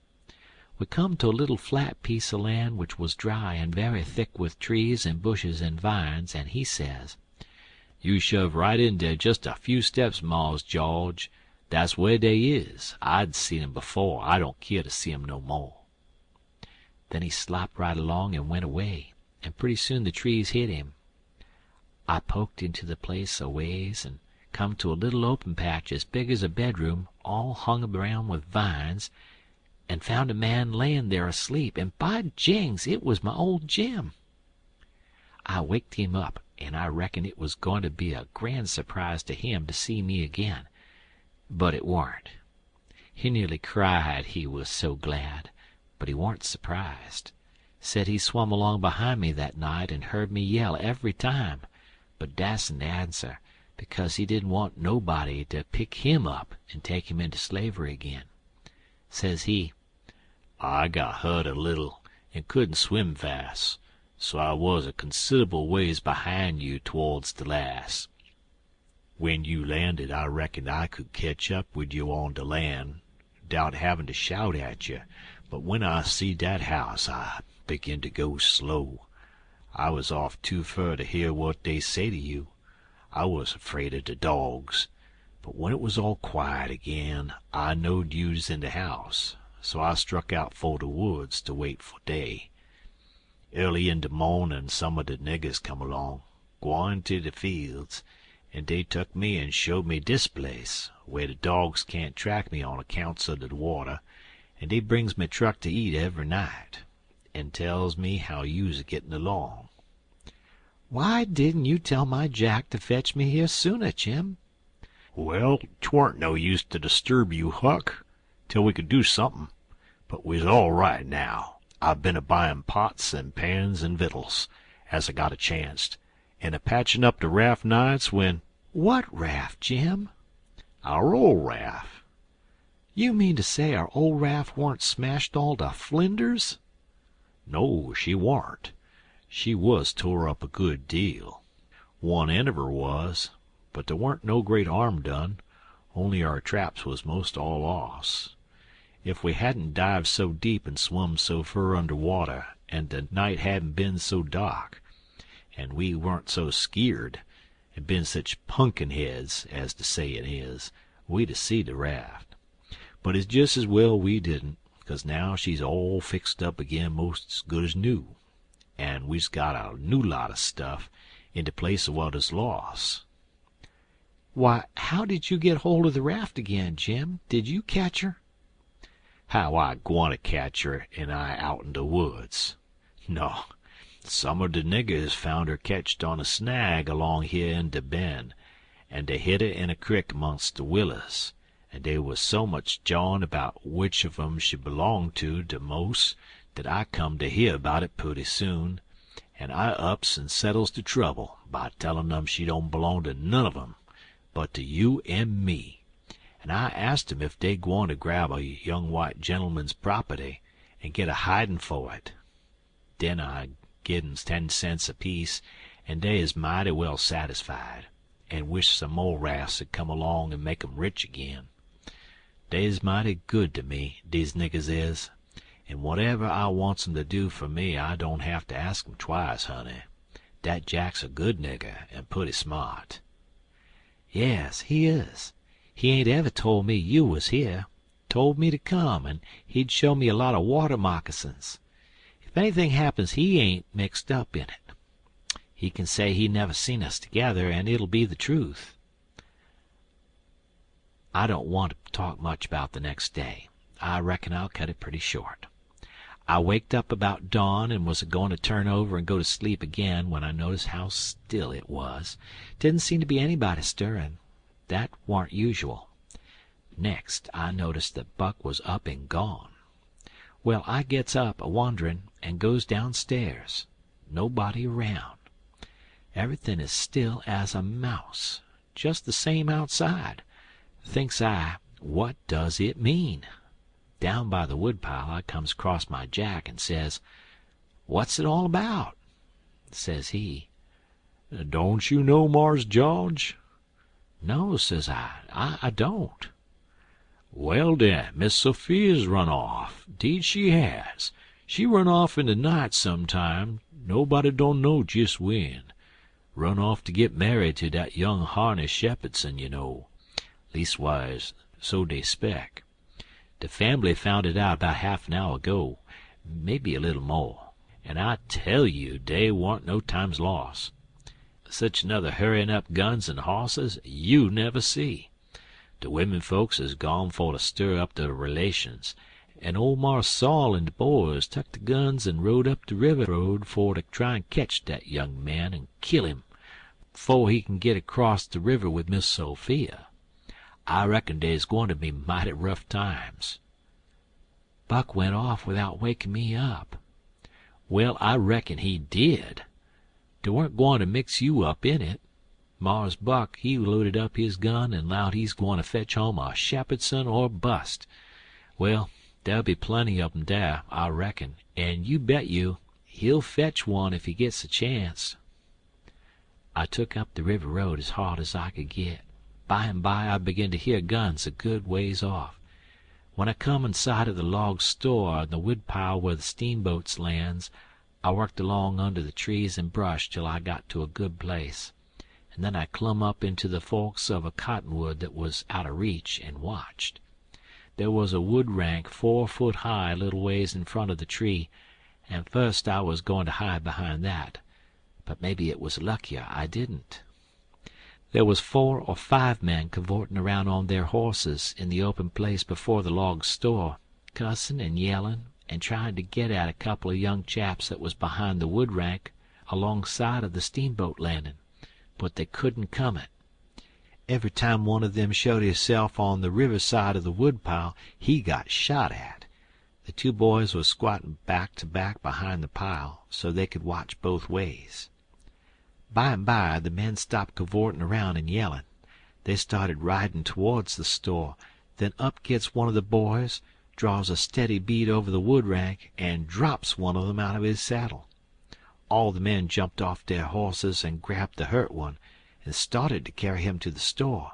We come to a little flat piece of land which was dry and very thick with trees and bushes and vines, and he says, "You shove right in there just a few steps, Mars George. That's where they is. I'd seen 'em before. I don't care to see 'em no more." Then he slopped right along and went away, and pretty soon the trees hid him. I poked into the place a ways and come to a little open patch as big as a bedroom, all hung around with vines, and found a man layin' there asleep, and by jings, it was my old Jim. I waked him up, and I reckoned it was going to be a grand surprise to him to see me again, but it warn't. He nearly cried, he was so glad, but he warn't surprised. Said he swum along behind me that night and heard me yell every time, but dasn't answer, because he didn't want nobody to pick him up and take him into slavery again. Says he, "I got hurt a little and couldn't swim fast, so I was a considerable ways behind you towards the last. When you landed, I reckoned I could catch up with you on the land, 'dout having to shout at you, but when I see that house, I begin to go slow. I was off too fur to hear what they say to you. I was afraid of the dogs, but when it was all quiet again, I knowed you was in the house, so I struck out for the woods to wait for day. Early in the mornin' some of the niggers come along, gwine to the fields, and they took me and showed me dis place, where the dogs can't track me on accounts of the water, and they brings me truck to eat every night, and tells me how you's a-getting along." "Why didn't you tell my Jack to fetch me here sooner, Jim?" "Well, 'twarn't no use to disturb you, Huck, till we could do somethin'. But we's all right now. I've been a-buyin' pots and pans and vittles, as I got a chancet, and a-patchin' up the raft nights when—" "What raft, Jim?" "Our old raft." "You mean to say our old raft warn't smashed all to flinders?" "No, she warn't. She was tore up a good deal. One end of her was, but there warn't no great harm done, only our traps was most all lost. If we hadn't dived so deep and swum so fur under water, and the night hadn't been so dark, and we warn't so skeered, and been such punkin heads, as the sayin' is, we'd a seed the raft. But it's jest as well we didn't, 'cause now she's all fixed up again most as good as new, and we's got a new lot of stuff in the place of what is lost." "Why, how did you get hold of the raft again, Jim? Did you catch her?" "How I gwine to catch her and I out in the woods? No, some of the niggers found her ketched on a snag along here in the bend, and they hid her in a crick amongst the willers, and they was so much jawin' about which of 'em she belonged to the most that I come to hear about it purty soon, and I ups and settles the trouble by tellin' 'em she don't belong to none of 'em, but to you and me. And I asked 'em if they gwine to grab a young white gentleman's property and get a hidin' for it. Then I gin 'em 10 cents apiece, and they is mighty well satisfied, and wish some more rafts had come along and make 'em rich again. Dey's mighty good to me, dese niggers is, and whatever I wants 'em to do for me I don't have to ask 'em twice, honey. Dat Jack's a good nigger and purty smart." "Yes, he is. He ain't ever told me you was here. Told me to come, and he'd show me a lot of water moccasins. If anything happens, he ain't mixed up in it. He can say he never seen us together, and it'll be the truth. I don't want to talk much about the next day. I reckon I'll cut it pretty short. I waked up about dawn and was a-going to turn over and go to sleep again when I noticed how still it was. Didn't seem to be anybody stirring. That warn't usual. Next, I noticed that Buck was up and gone. Well, I gets up a-wonderin' and goes downstairs. Nobody around. Everything is still as a mouse. Just the same outside. Thinks I, what does it mean? Down by the woodpile I comes across my Jack and says, "What's it all about?" Says he, "Don't you know Mars George?" "No," says I don't." "Well, den, Miss Sophia's run off. 'Deed she has. She run off in de night sometime, nobody don't know jest when. Run off to git married to dat young Harney Shepherdson, you know. Leastwise, so dey spec. De fambly found it out 'bout half an hour ago, maybe a little mo', and I tell you dey warn't no time's loss. Such another hurryin' up guns and hosses you never see. De wimmen folks is gone for to stir up de relations, and old Marse Saul and de boys tuck de guns and rode up de river road for to try and ketch dat young man and kill him 'fo' he kin git across de river with Miss Sophia. I reckon dey's gwine to be mighty rough times." "Buck went off without waking me up." "Well, I reckon he did. Dey weren't gwine to mix you up in it. Mars Buck he loaded up his gun and 'lowed he's gwine to fetch home a Shepherdson or bust. Well, dere'll be plenty of 'em dar, I reckon, and you bet you he'll fetch one if he gets a chance." I took up the river road as hard as I could get. By and by I began to hear guns a good ways off. When I come in sight of the log store and the woodpile where the steamboats lands, I worked along under the trees and brush till I got to a good place, and then I clumb up into the forks of a cottonwood that was out of reach and watched. There was a wood rank 4 foot high a little ways in front of the tree, and first I was going to hide behind that, but maybe it was luckier I didn't. There was 4 or 5 men cavorting around on their horses in the open place before the log store, cussing and yelling and trying to get at a couple of young chaps that was behind the wood rank alongside of the steamboat landing, but they couldn't come it. Every time one of them showed hisself on the river side of the woodpile he got shot at. The 2 boys was squatting back to back behind the pile so they could watch both ways. By and by the men stopped cavorting around and yelling. They started riding towards the store. Then up gets one of the boys, draws a steady bead over the wood rank, and drops one of them out of his saddle. All the men jumped off their horses and grabbed the hurt one, and started to carry him to the store.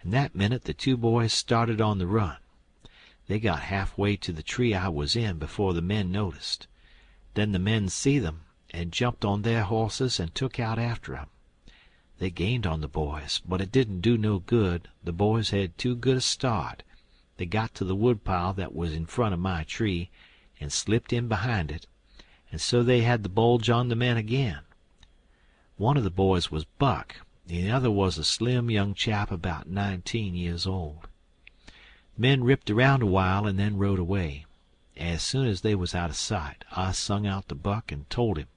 And that minute the 2 boys started on the run. They got halfway to the tree I was in before the men noticed. Then the men see them, and jumped on their horses and took out after 'em. They gained on the boys, but it didn't do no good. The boys had too good a start. They got to the woodpile that was in front of my tree, and slipped in behind it, and so they had the bulge on the men again. One of the boys was Buck, and the other was a slim young chap about 19 years old. The men ripped around a while and then rode away. As soon as they was out of sight, I sung out to Buck and told him.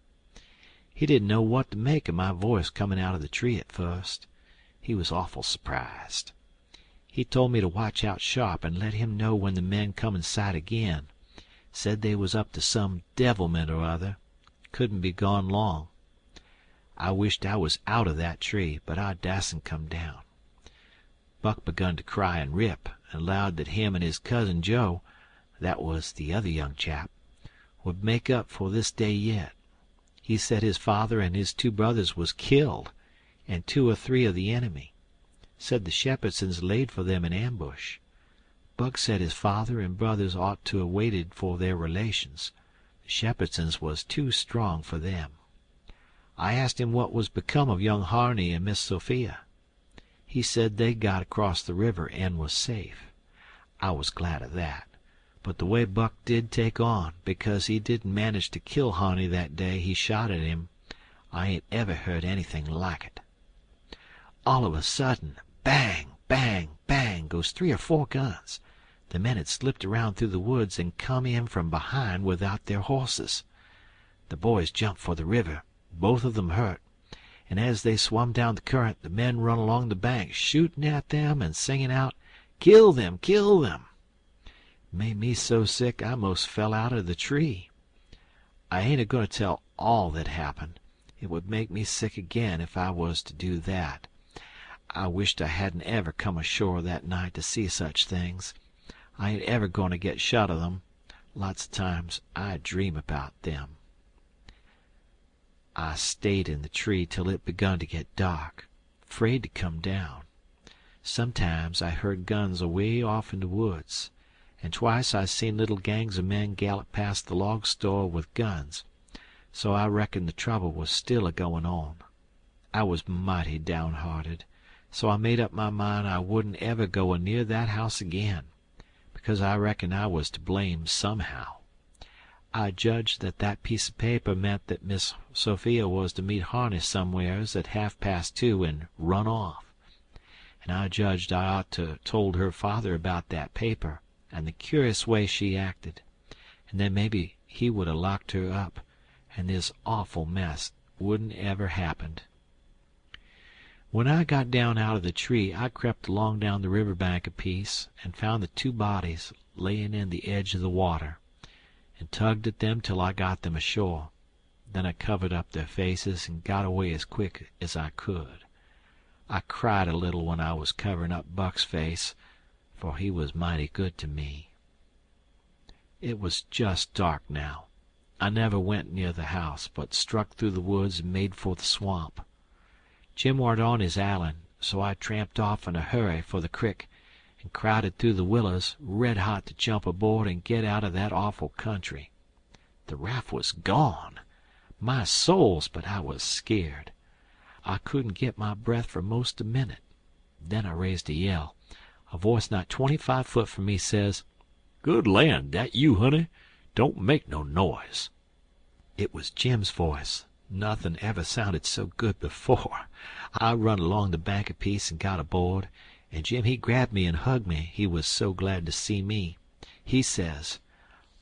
He didn't know what to make of my voice coming out of the tree at first. He was awful surprised. He told me to watch out sharp and let him know when the men come in sight again. Said they was up to some devilment or other. Couldn't be gone long. I wished I was out of that tree, but I dasn't come down. Buck begun to cry and rip, and 'lowed that him and his cousin Joe, that was the other young chap, would make up for this day yet. He said his father and his 2 brothers was killed, and 2 or 3 of the enemy. Said the Shepherdsons laid for them in ambush. Buck said his father and brothers ought to have waited for their relations. The Shepherdsons was too strong for them. I asked him what was become of young Harney and Miss Sophia. He said they got across the river and was safe. I was glad of that. But the way Buck did take on, because he didn't manage to kill Harney that day he shot at him, I ain't ever heard anything like it. All of a sudden, bang, bang, bang, goes 3 or 4 guns. The men had slipped around through the woods and come in from behind without their horses. The boys jumped for the river, both of them hurt, and as they swum down the current the men run along the bank shooting at them and singing out, Kill them! Kill them!" Made me so sick I most fell out of the tree. I ain't a going to tell all that happened. It would make me sick again if I was to do that. I wished I hadn't ever come ashore that night to see such things. I ain't ever going to get shut of them. Lots of times I dream about them. I stayed in the tree till it begun to get dark, afraid to come down. Sometimes I heard guns away off in the woods, and twice I seen little gangs of men gallop past the log store with guns, so I reckoned the trouble was still a-going on. I was mighty downhearted, so I made up my mind I wouldn't ever go near that house again, because I reckoned I was to blame somehow. I judged that that piece of paper meant that Miss Sophia was to meet Harness somewheres at 2:30 and run off. And I judged I ought to told her father about that paper and the curious way she acted, and then maybe he would 'a locked her up, and this awful mess wouldn't ever happened. When I got down out of the tree, I crept along down the river bank a piece and found the 2 bodies laying in the edge of the water, and tugged at them till I got them ashore. Then I covered up their faces and got away as quick as I could. I cried a little when I was covering up Buck's face, for he was mighty good to me. It was just dark now. I never went near the house, but struck through the woods and made for the swamp. Jim warn't on his island, so I tramped off in a hurry for the crick and crowded through the willows, red hot to jump aboard and get out of that awful country. The raft was gone. My souls, but I was scared. I couldn't get my breath for most a minute. Then I raised a yell. A voice not 25 foot from me says, "Good land, that you, honey? Don't make no noise." It was Jim's voice. Nothing ever sounded so good before. I run along the bank a piece and got aboard, and Jim he grabbed me and hugged me, he was so glad to see me. He says,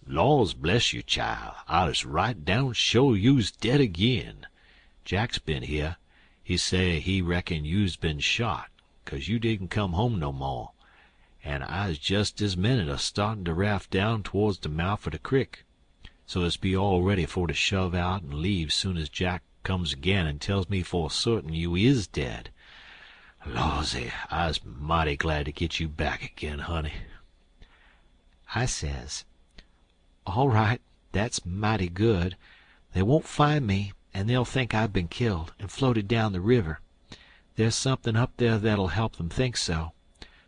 "Laws bless you, child, I was right down sure you's dead again. Jack's been here. He say he reckon you's been shot, 'cause you didn't come home no more, and I's just this minute a-startin' the raft down towards the mouth of the crick, so as be all ready for to shove out and leave soon as Jack comes again and tells me for certain you is dead. Lawsy, I's mighty glad to get you back again, honey." I says, "All right, that's mighty good. They won't find me, and they'll think I've been killed and floated down the river. There's something up there that'll help them think so.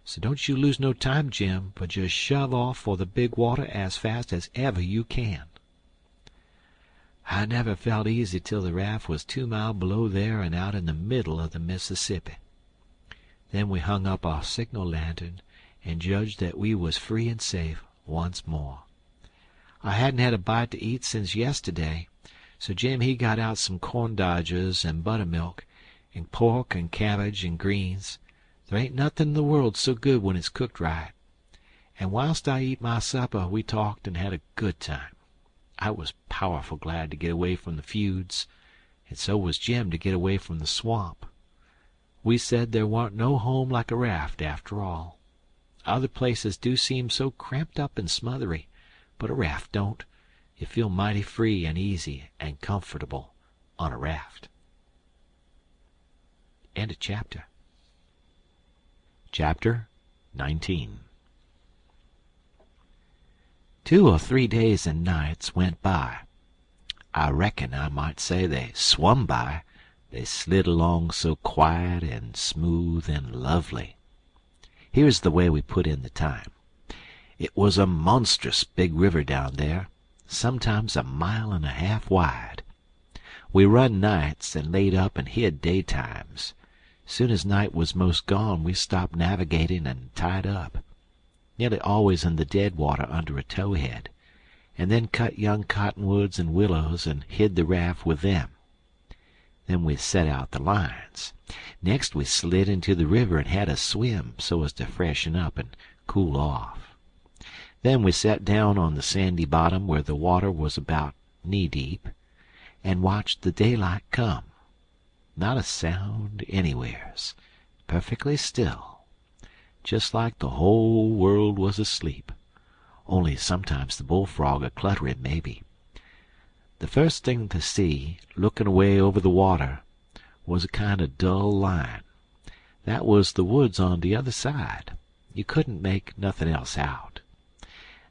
So don't you lose no time, Jim, but just shove off for the big water as fast as ever you can." I never felt easy till the raft was 2 mile below there and out in the middle of the Mississippi. Then we hung up our signal lantern and judged that we was free and safe once more. I hadn't had a bite to eat since yesterday, so Jim he got out some corn dodgers and buttermilk, and pork and cabbage and greens. There ain't nothing in the world so good when it's cooked right. And whilst I eat my supper we talked and had a good time. I was powerful glad to get away from the feuds, and so was Jim to get away from the swamp. We said there warn't no home like a raft after all. Other places do seem so cramped up and smothery, but a raft don't. You feel mighty free and easy and comfortable on a raft. End of chapter. Chapter 19. 2 or 3 days and nights went by. I reckon I might say they swum by. They slid along so quiet and smooth and lovely. Here's the way we put in the time. It was a monstrous big river down there, sometimes 1.5 miles wide. We run nights and laid up and hid daytimes. Soon as night was most gone we stopped navigating and tied up, nearly always in the dead water under a towhead, and then cut young cottonwoods and willows and hid the raft with them. Then we set out the lines. Next we slid into the river and had a swim so as to freshen up and cool off. Then we sat down on the sandy bottom where the water was about knee-deep and watched the daylight come. Not a sound anywheres. Perfectly still. just like the whole world was asleep. Only sometimes the bullfrog a-cluttering, maybe. The first thing to see, looking away over the water, was a kind of dull line. That was the woods on the other side. You couldn't make nothing else out.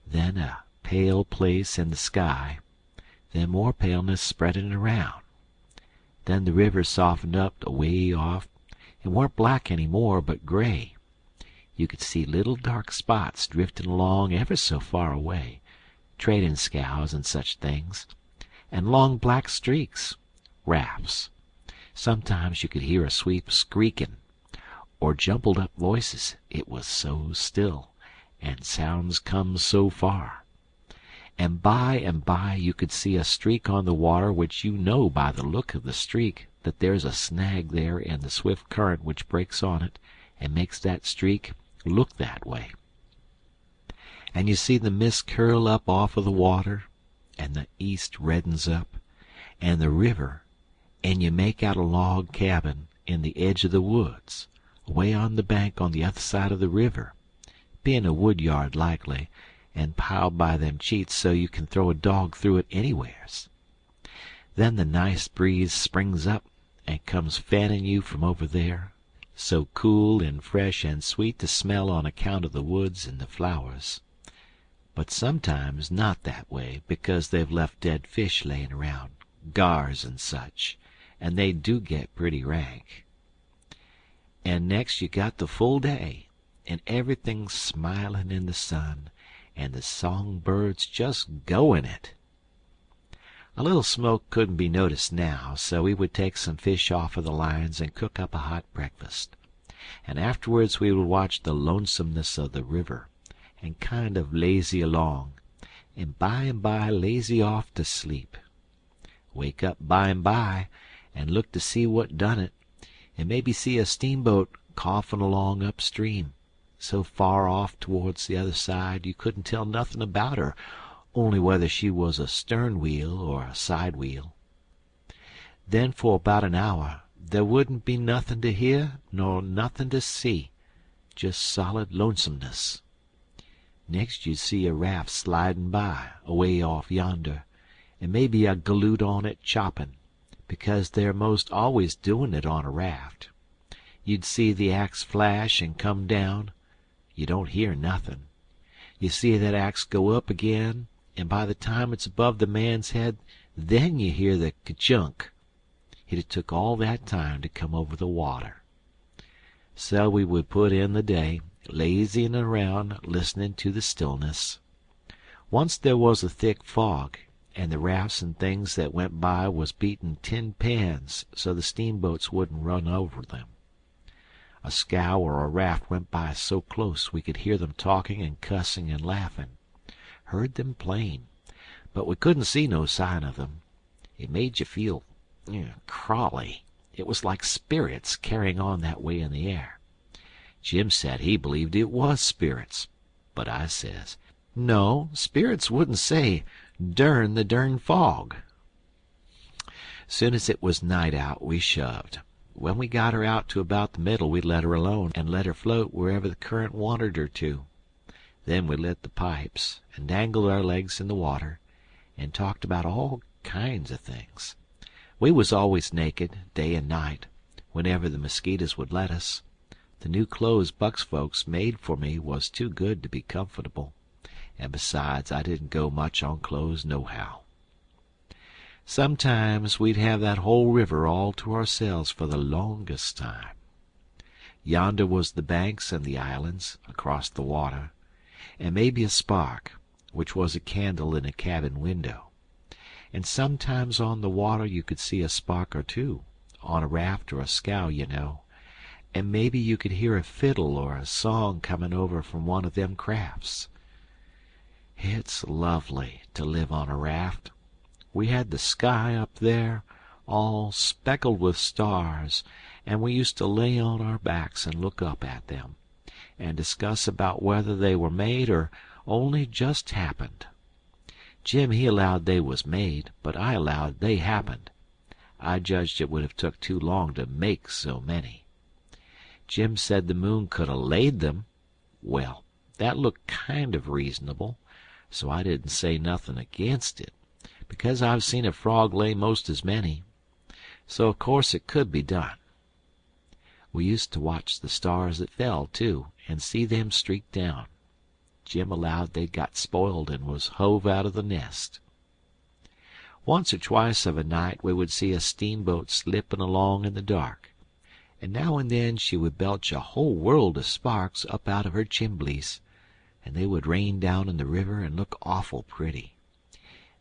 Then a pale place in the sky, then more paleness spreading around. Then the river softened up away off, and weren't black any more, but gray. You could see little dark spots drifting along ever so far away, trading scows and such things, and long black streaks, rafts. Sometimes you could hear a sweep squeaking, or jumbled up voices, it was so still, and sounds come so far. And by you could see a streak on the water which you know by the look of the streak that there's a snag there in the swift current which breaks on it and makes that streak look that way. And you see the mist curl up off of the water, and the east reddens up, and the river, and you make out a log cabin in the edge of the woods, away on the bank on the other side of the river, being a wood yard likely, and piled by them cheats so you can throw a dog through it anywheres. Then the nice breeze springs up and comes fanning you from over there, so cool and fresh and sweet to smell on account of the woods and the flowers. But sometimes not that way, because they've left dead fish laying around, gars and such, and they do get pretty rank. And next you got the full day, and everything smiling in the sun, and the songbirds just going it. A little smoke couldn't be noticed now, so we would take some fish off of the lines and cook up a hot breakfast. And afterwards we would watch the lonesomeness of the river, and kind of lazy along, and by lazy off to sleep. Wake up by and look to see what done it, and maybe see a steamboat coughing along upstream, so far off towards the other side you couldn't tell nothing about her, only whether she was a stern wheel or a side wheel. Then for about an hour there wouldn't be nothing to hear nor nothing to see, just solid lonesomeness. Next you'd see a raft sliding by, away off yonder, and maybe a galoot on it chopping, because they're most always doing it on a raft. You'd see the axe flash and come down. You don't hear nothing. You see that axe go up again, and by the time it's above the man's head, then you hear the ka-chunk. It took all that time to come over the water. So we would put in the day, lazying around, listening to the stillness. Once there was a thick fog, and the rafts and things that went by was beating tin pans so the steamboats wouldn't run over them. A scow or a raft went by so close we could hear them talking and cussing and laughing. Heard them plain, but we couldn't see no sign of them. It made you feel crawly. It was like spirits carrying on that way in the air. Jim said he believed it was spirits, but I says, no, spirits wouldn't say, "Dern the dern fog." Soon as it was night out, we shoved. When we got her out to about the middle, we let her alone and let her float wherever the current wanted her to. Then we lit the pipes and dangled our legs in the water and talked about all kinds of things. We was always naked, day and night, whenever the mosquitoes would let us. The new clothes Buck's folks made for me was too good to be comfortable, and besides I didn't go much on clothes nohow. Sometimes we'd have that whole river all to ourselves for the longest time. Yonder was the banks and the islands across the water, and maybe a spark, which was a candle in a cabin window. And sometimes on the water you could see a spark or two, on a raft or a scow, you know, and maybe you could hear a fiddle or a song coming over from one of them crafts. It's lovely to live on a raft. We had the sky up there, all speckled with stars, and we used to lay on our backs and look up at them, and discuss about whether they were made or only just happened. Jim he allowed they was made, but I allowed they happened. I judged it would have took too long to make so many. Jim said the moon could have laid them, Well, that looked kind of reasonable, so I didn't say nothing against it, because I've seen a frog lay most as many, so of course it could be done. We used to watch the stars that fell, too, and see them streak down. Jim allowed they'd got spoiled and was hove out of the nest. Once or twice of a night we would see a steamboat slipping along in the dark, and now and then she would belch a whole world of sparks up out of her chimblies, and they would rain down in the river and look awful pretty.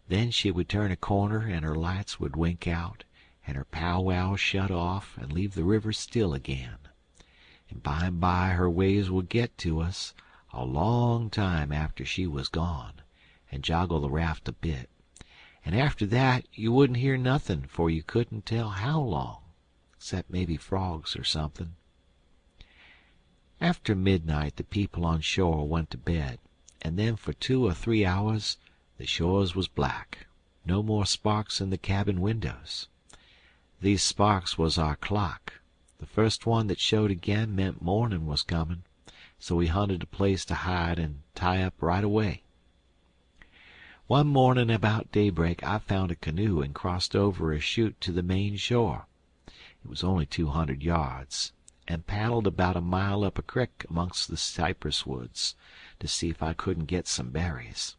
Then she would turn a corner and her lights would wink out, and her powwow shut off and leave the river still again. And by her waves would get to us, a long time after she was gone, and joggle the raft a bit, and after that you wouldn't hear nothing, for you couldn't tell how long, except maybe frogs or something. After midnight the people on shore went to bed, and then for 2 or 3 hours the shores was black, no more sparks in the cabin windows. These sparks was our clock. The first one that showed again meant morning was coming, so we hunted a place to hide and tie up right away. One morning about daybreak I found a canoe and crossed over a chute to the main shore. It was only 200 yards, and paddled about a mile up a creek amongst the cypress woods to see if I couldn't get some berries.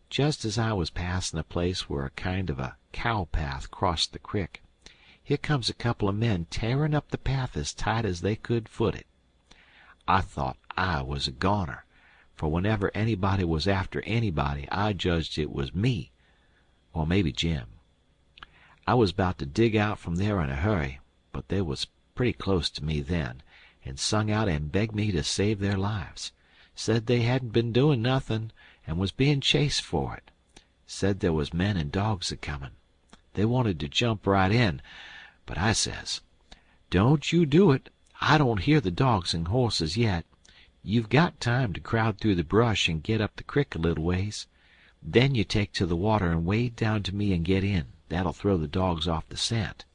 Just as I was passing a place where a kind of a cow path crossed the creek, here comes a couple of men tearing up the path as tight as they could foot it. I thought I was a goner, for whenever anybody was after anybody I judged it was me, or maybe Jim. I was about to dig out from there in a hurry, but they was pretty close to me then, and sung out and begged me to save their lives. Said they hadn't been doing nothing, and was being chased for it. Said there was men and dogs a-comin'. They wanted to jump right in, but I says, "Don't you do it. I don't hear the dogs and horses yet. You've got time to crowd through the brush and get up the crick a little ways. Then you take to the water and wade down to me and get in. That'll throw the dogs off the scent."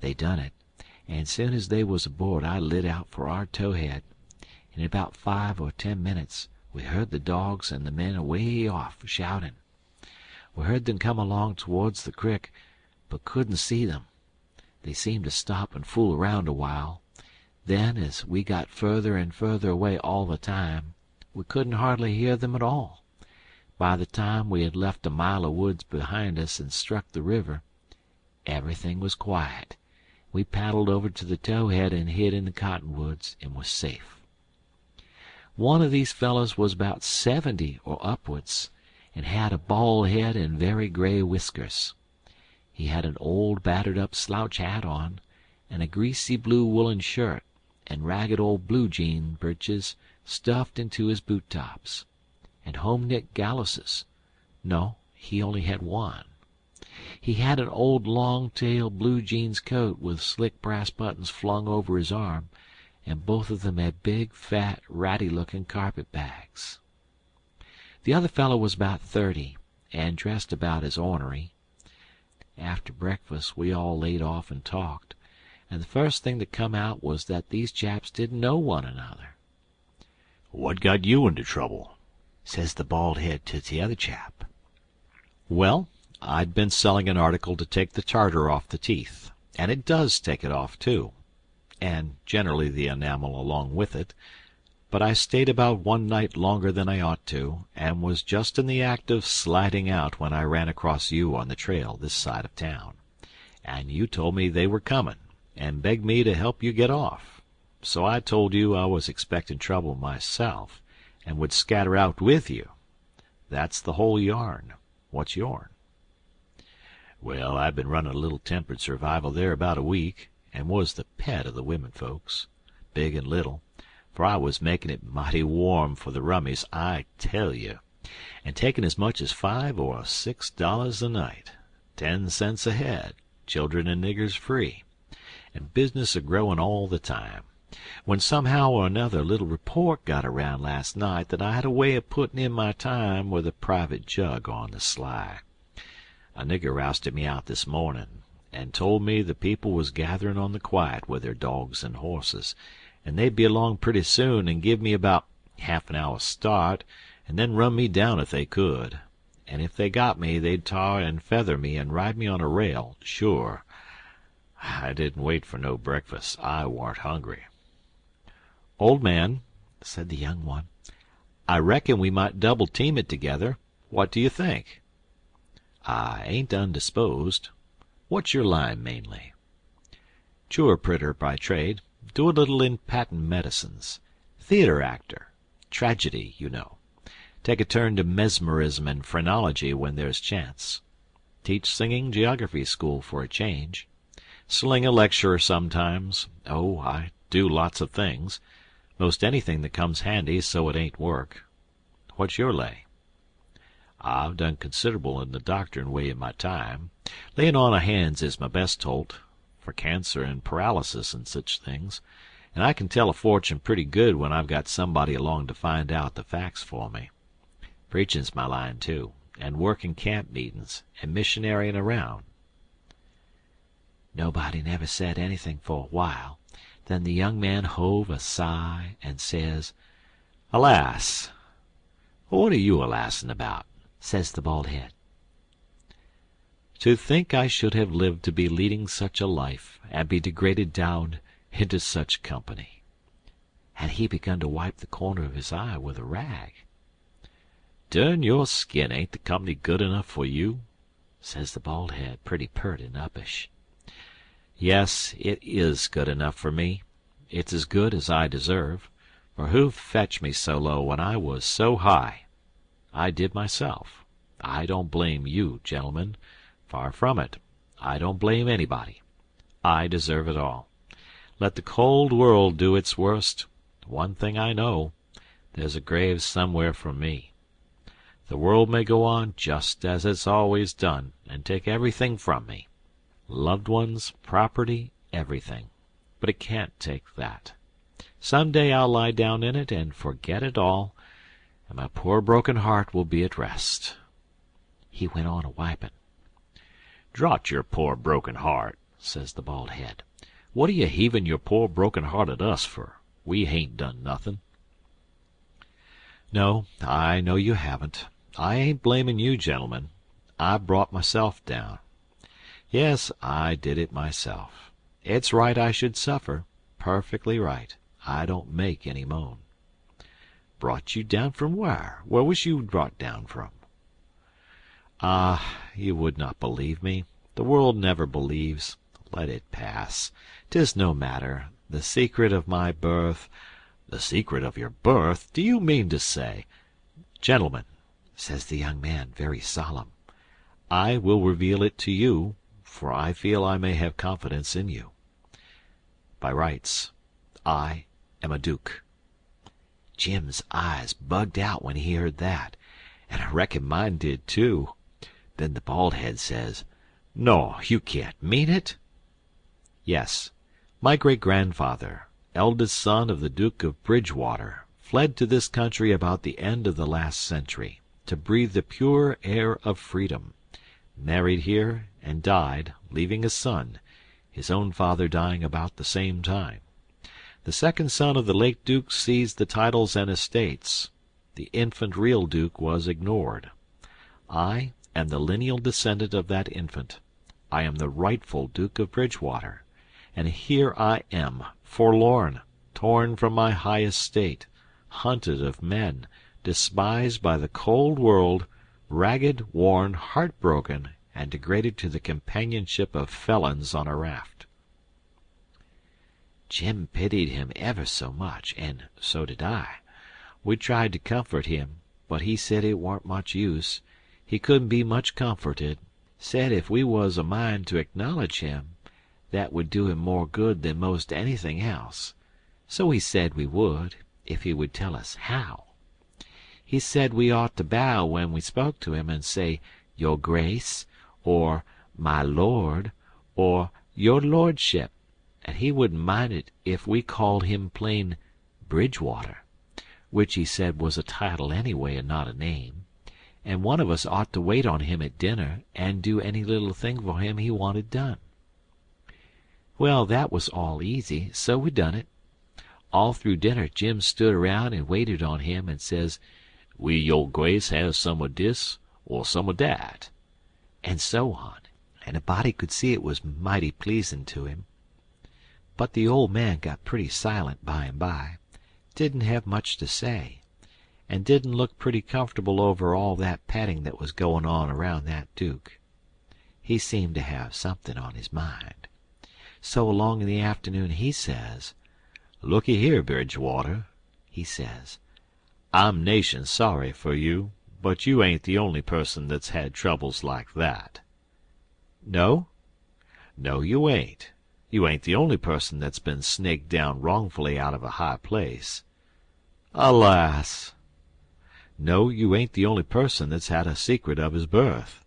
They done it, and soon as they was aboard I lit out for our towhead. In about 5 or 10 minutes we heard the dogs and the men away off shouting. We heard them come along towards the crick, but couldn't see them. They seemed to stop and fool around a while. Then, as we got further and further away all the time, we couldn't hardly hear them at all. By the time we had left a mile of woods behind us and struck the river, everything was quiet. We paddled over to the towhead and hid in the cottonwoods and was safe. One of these fellows was about 70 or upwards, and had a bald head and very gray whiskers. He had an old battered-up slouch hat on, and a greasy blue woolen shirt, and ragged old blue jean breeches stuffed into his boot-tops, and home-knit galluses. No, he only had one. He had an old long-tailed blue jeans coat with slick brass buttons flung over his arm, and both of them had big, fat, ratty-looking carpet-bags. The other fellow was about 30, and dressed about as ornery. After breakfast we all laid off and talked, and the first thing that come out was that these chaps didn't know one another. "What got you into trouble?" Says the bald head to the other chap. "Well, I'd been selling an article to take the tartar off the teeth, and it does take it off, too, and generally the enamel along with it. But I stayed about one night longer than I ought to, and was just in the act of sliding out when I ran across you on the trail this side of town, and you told me they were coming, and begged me to help you get off. So I told you I was expecting trouble myself, and would scatter out with you. That's the whole yarn. What's yourn?" "Well, I've been running a little temperate survival there about a week, and was the pet of the women folks, big and little, for I was making it mighty warm for the rummies, I tell you, and taking as much as $5 or $6 a night, 10 cents a head, children and niggers free, and business a-growing all the time, when somehow or another a little report got around last night that I had a way of putting in my time with a private jug on the sly. A nigger rousted me out this morning, and told me the people was gathering on the quiet with their dogs and horses, and they'd be along pretty soon and give me about half an hour's start, and then run me down if they could. And if they got me, they'd tar and feather me and ride me on a rail, sure. I didn't wait for no breakfast. I warn't hungry. "Old man," said the young one, "I reckon we might double team it together. What do you think?" I ain't undisposed. What's your line mainly?" "Chore printer by trade. Do a little in patent medicines. Theater actor. Tragedy, you know. Take a turn to mesmerism and phrenology when there's chance. Teach singing geography school for a change. Sling a lecture sometimes. Oh, I do lots of things. Most anything that comes handy so it ain't work. What's your lay?" "I've done considerable in the doctorin' way in my time. Layin' on of hands is my best holt, for cancer and paralysis and sich things, and I can tell a fortune pretty good when I've got somebody along to find out the facts for me. Preachin's my line, too, and workin' camp meetin's, and missionaryin' around." Nobody never said anything for a while. Then the young man hove a sigh and says, "Alas!" "What are you alassin' about?" says the bald head. "To think I should have lived to be leading such a life, and be degraded down into such company." And he begun to wipe the corner of his eye with a rag. "Dern your skin, ain't the company good enough for you?" says the bald head, pretty pert and uppish. "Yes, it is good enough for me. It's as good as I deserve, for who fetched me so low when I was so high? I did myself. I don't blame you, gentlemen. Far from it. I don't blame anybody. I deserve it all. Let the cold world do its worst. One thing I know, there's a grave somewhere for me. The world may go on just as it's always done, and take everything from me. Loved ones, property, everything. But it can't take that. Some day I'll lie down in it and forget it all, and my poor broken heart will be at rest." He went on a-wiping. "Drot your poor broken heart," says the bald head. "What are you heavin' your poor broken heart at us fer? We hain't done nothin'." "No, I know you haven't. I ain't blamin' you, gentlemen. I brought myself down. Yes, I did it myself. It's right I should suffer. Perfectly right. I don't make any moan." "Brought you down from where? Where was you brought down from?" "Ah, you would not believe me. The world never believes. Let it pass. 'Tis no matter. The secret of my birth—" "The secret of your birth? Do you mean to say—" "Gentlemen," says the young man, very solemn, "I will reveal it to you, for I feel I may have confidence in you. By rights, I am a duke." Jim's eyes bugged out when he heard that, and I reckon mine did too. Then the bald head says, "No, you can't mean it." "Yes. My great-grandfather, eldest son of the Duke of Bridgewater, fled to this country about the end of the last century, to breathe the pure air of freedom, married here, and died, leaving a son, his own father dying about the same time. The second son of the late Duke seized the titles and estates. The infant real Duke was ignored. I am the lineal descendant of that infant. I am the rightful Duke of Bridgewater, and here I am, forlorn, torn from my high estate, hunted of men, despised by the cold world, ragged, worn, heartbroken, and degraded to the companionship of felons on a raft." Jim pitied him ever so much, and so did I. We tried to comfort him, but he said it warn't much use. He couldn't be much comforted. Said if we was a mind to acknowledge him, that would do him more good than most anything else. So he said we would, if he would tell us how. He said we ought to bow when we spoke to him and say, "Your Grace," or "My Lord," or "Your Lordship," and he wouldn't mind it if we called him plain Bridgewater, which he said was a title anyway and not a name, and one of us ought to wait on him at dinner and do any little thing for him he wanted done. Well, that was all easy, so we done it. All through dinner Jim stood around and waited on him and says, "Will yo' grace have some of dis or some of dat?" and so on, and a body could see it was mighty pleasing to him. But the old man got pretty silent by and by, didn't have much to say, and didn't look pretty comfortable over all that patting that was going on around that Duke. He seemed to have something on his mind. So along in the afternoon he says, "Looky here, Bridgewater," he says, "I'm nation sorry for you, but you ain't the only person that's had troubles like that." "No?" "No, you ain't. You ain't the only person that's been snaked down wrongfully out of a high place." "Alas!" "No, you ain't the only person that's had a secret of his birth."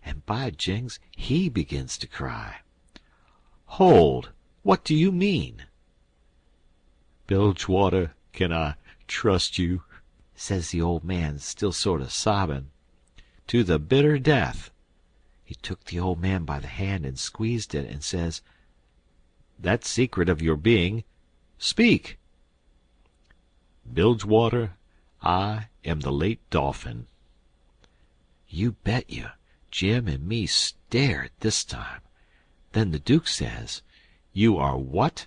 And by jings, he begins to cry. "Hold! What do you mean?" "Bilgewater, can I trust you?" says the old man, still sort of sobbing. "To the bitter death." He took the old man by the hand and squeezed it, and says, "That secret of your being, speak." "Bilgewater, I am the late Dauphin." You bet you, Jim and me stared this time. Then the Duke says, "You are what?"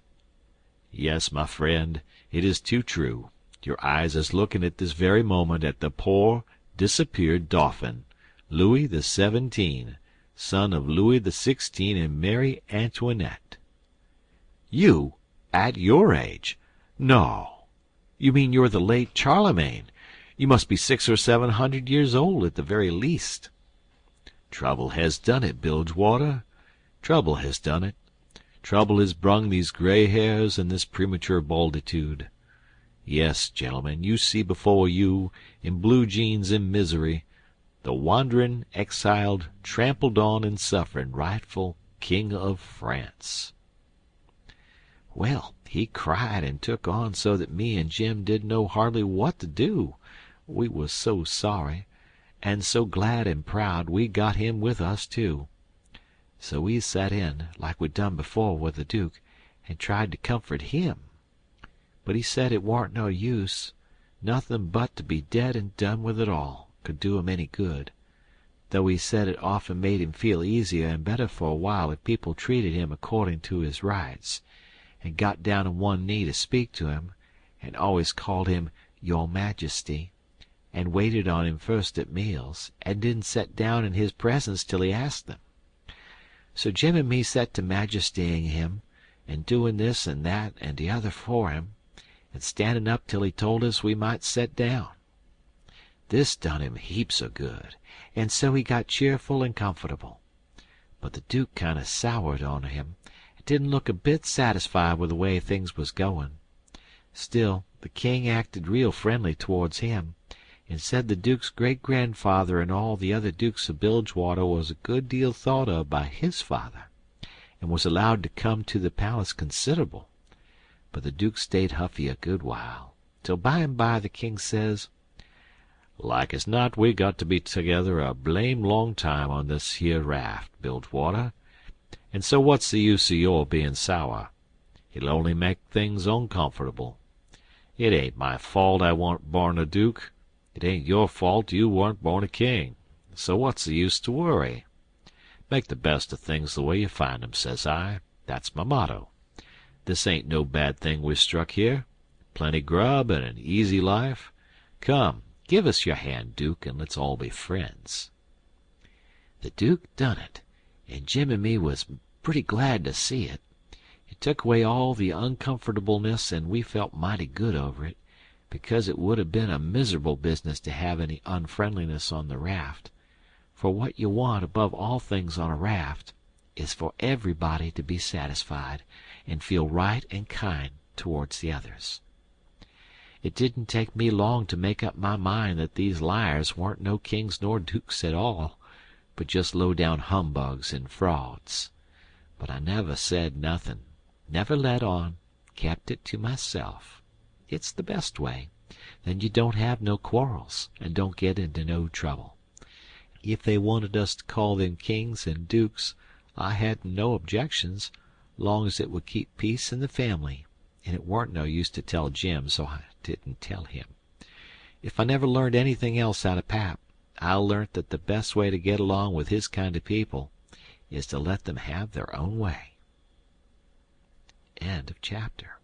"Yes, my friend, it is too true. Your eyes is looking at this very moment at the poor, disappeared Dauphin, Louis XVII, son of Louis XVI and Mary Antoinette." "You? At your age? No! You mean you're the late Charlemagne? You must be 600 or 700 years old at the very least." "Trouble has done it, Bilgewater. Trouble has done it. Trouble has brung these gray hairs and this premature balditude. Yes, gentlemen, you see before you, in blue jeans and misery, the wandering, exiled, trampled on and suffering rightful King of France." Well, he cried and took on so that me and Jim didn't know hardly what to do. We was so sorry, and so glad and proud we got him with us too. So we set in, like we'd done before with the Duke, and tried to comfort him. But he said it warn't no use. Nothin' but to be dead and done with it all could do him any good, though he said it often made him feel easier and better for a while if people treated him according to his rights, and got down on one knee to speak to him, and always called him Your Majesty, and waited on him first at meals, and didn't set down in his presence till he asked them. So Jim and me set to majestying him, and doing this and that and the other for him, and standing up till he told us we might set down. This done him heaps o' good, and so he got cheerful and comfortable. But the Duke kind o' soured on him, and didn't look a bit satisfied with the way things was going. Still, the king acted real friendly towards him, and said the Duke's great-grandfather and all the other Dukes of Bilgewater was a good deal thought of by his father, and was allowed to come to the palace considerable. But the Duke stayed huffy a good while, till by and by the king says, "Like as not we got to be together a blame long time on this here raft, Bilgewater, and so what's the use o' your being sour? It'll only make things uncomfortable. It ain't my fault I warn't born a duke. It ain't your fault you warn't born a king. So what's the use to worry? Make the best o' things the way you find 'em, says I. That's my motto. This ain't no bad thing we've struck here. Plenty grub and an easy life. Come, give us your hand, Duke, and let's all be friends." The Duke done it, and Jim and me was pretty glad to see it. It took away all the uncomfortableness, and we felt mighty good over it, because it would have been a miserable business to have any unfriendliness on the raft. For what you want above all things on a raft is for everybody to be satisfied and feel right and kind towards the others. It didn't take me long to make up my mind that these liars weren't no kings nor dukes at all, but just low-down humbugs and frauds. But I never said nothin', never let on, kept it to myself. It's the best way. Then you don't have no quarrels, and don't get into no trouble. If they wanted us to call them kings and dukes, I hadn't no objections, long as it would keep peace in the family, and it weren't no use to tell Jim, so I didn't tell him. If I never learned anything else out of Pap, I learnt that the best way to get along with his kind of people is to let them have their own way. End of chapter.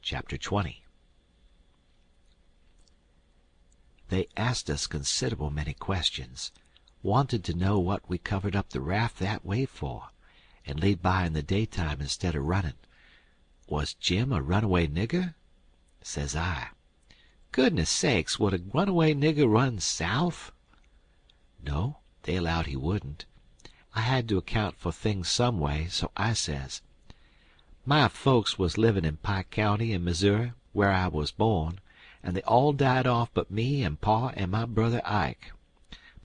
Chapter 20. They asked us considerable many questions, wanted to know what we covered up the raft that way for, and laid by in the daytime instead of running. Was Jim a runaway nigger? Says I, goodness sakes, would a runaway nigger run south? No, they allowed he wouldn't. I had to account for things some way, so I says, my folks was living in Pike County in Missouri, where I was born, and they all died off but me and Pa and my brother Ike.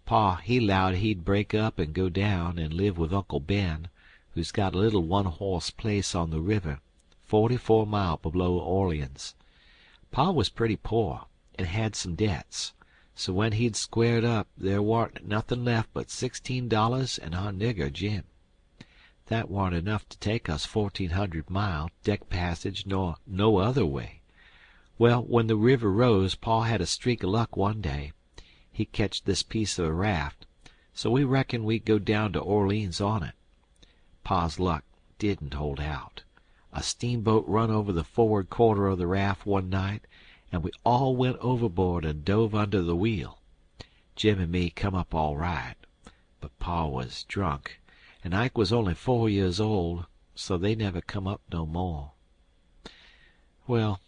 Pa, he 'lowed he'd break up and go down and live with Uncle Ben, who's got a little one-horse place on the river, 44 mile below Orleans. Pa was pretty poor and had some debts, so when he'd squared up there warn't nothin' left but $16 and our nigger Jim. That warn't enough to take us 1,400 mile, deck passage nor no other way. Well, when the river rose, Pa had a streak o' luck one day. He ketched this piece of a raft, so we reckoned we'd go down to Orleans on it. Pa's luck didn't hold out. A steamboat run over the forward quarter of the raft one night, and we all went overboard and dove under the wheel. Jim and me come up all right, but Pa was drunk, and Ike was only 4 years old, so they never come up no more. Well,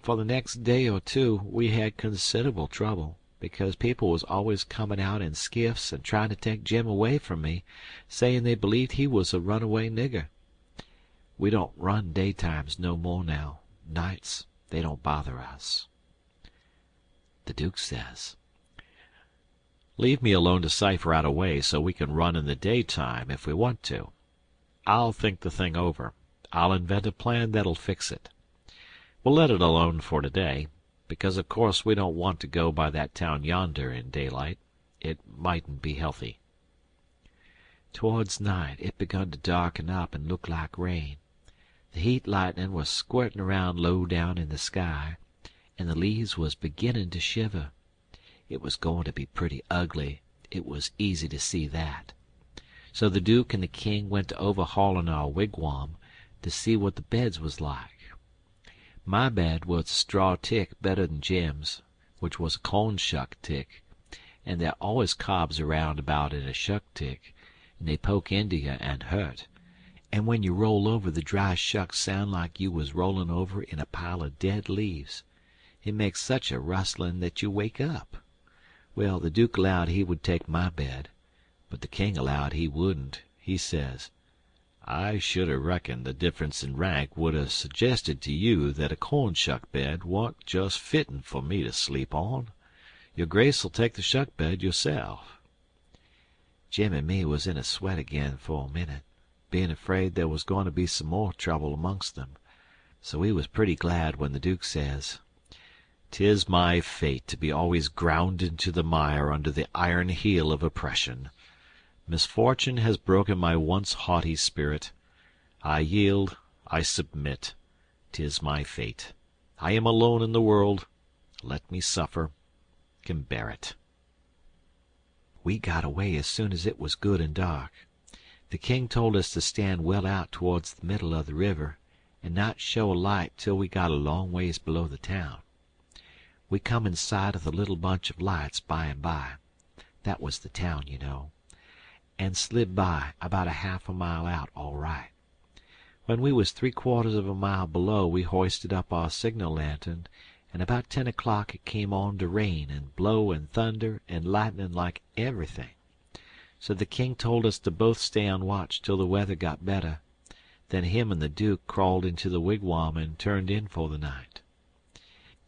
for the next day or two we had considerable trouble, because people was always comin' out in skiffs and trying to take Jim away from me, saying they believed he was a runaway nigger. We don't run daytimes no more now. Nights, they don't bother us. The Duke says, leave me alone to cipher out a way so we can run in the daytime if we want to. I'll think the thing over. I'll invent a plan that'll fix it. We'll let it alone for today, because of course we don't want to go by that town yonder in daylight. It mightn't be healthy. Towards night it begun to darken up and look like rain. The heat lightning was squirting around low down in the sky, and the leaves was beginning to shiver. It was going to be pretty ugly, it was easy to see that. So the Duke and the King went to overhauling our wigwam to see what the beds was like. My bed was a straw tick better than Jim's, which was a corn shuck tick, and there always cobs around about in a shuck tick, and they poke into you and hurt. And when you roll over, the dry shucks sound like you was rolling over in a pile of dead leaves. It makes such a rustling that you wake up. Well, the Duke allowed he would take my bed, but the King allowed he wouldn't. He says, I should have reckoned the difference in rank would have suggested to you that a corn shuck bed warn't just fitting for me to sleep on. Your Grace'll take the shuck bed yourself. Jim and me was in a sweat again for a minute, being afraid there was going to be some more trouble amongst them. So we was pretty glad when the Duke says, 'Tis my fate to be always ground into the mire under the iron heel of oppression. Misfortune has broken my once haughty spirit. I yield, I submit. 'Tis my fate. I am alone in the world. Let me suffer. Can bear it. We got away as soon as it was good and dark. The King told us to stand well out towards the middle of the river, and not show a light till we got a long ways below the town. We come in sight of the little bunch of lights by and by. That was the town, you know, and slid by about a half a mile out all right. When we was 3/4 of a mile below, we hoisted up our signal lantern, and about 10 o'clock it came on to rain and blow and thunder and lightning like everything. So the King told us to both stay on watch till the weather got better. Then him and the Duke crawled into the wigwam and turned in for the night.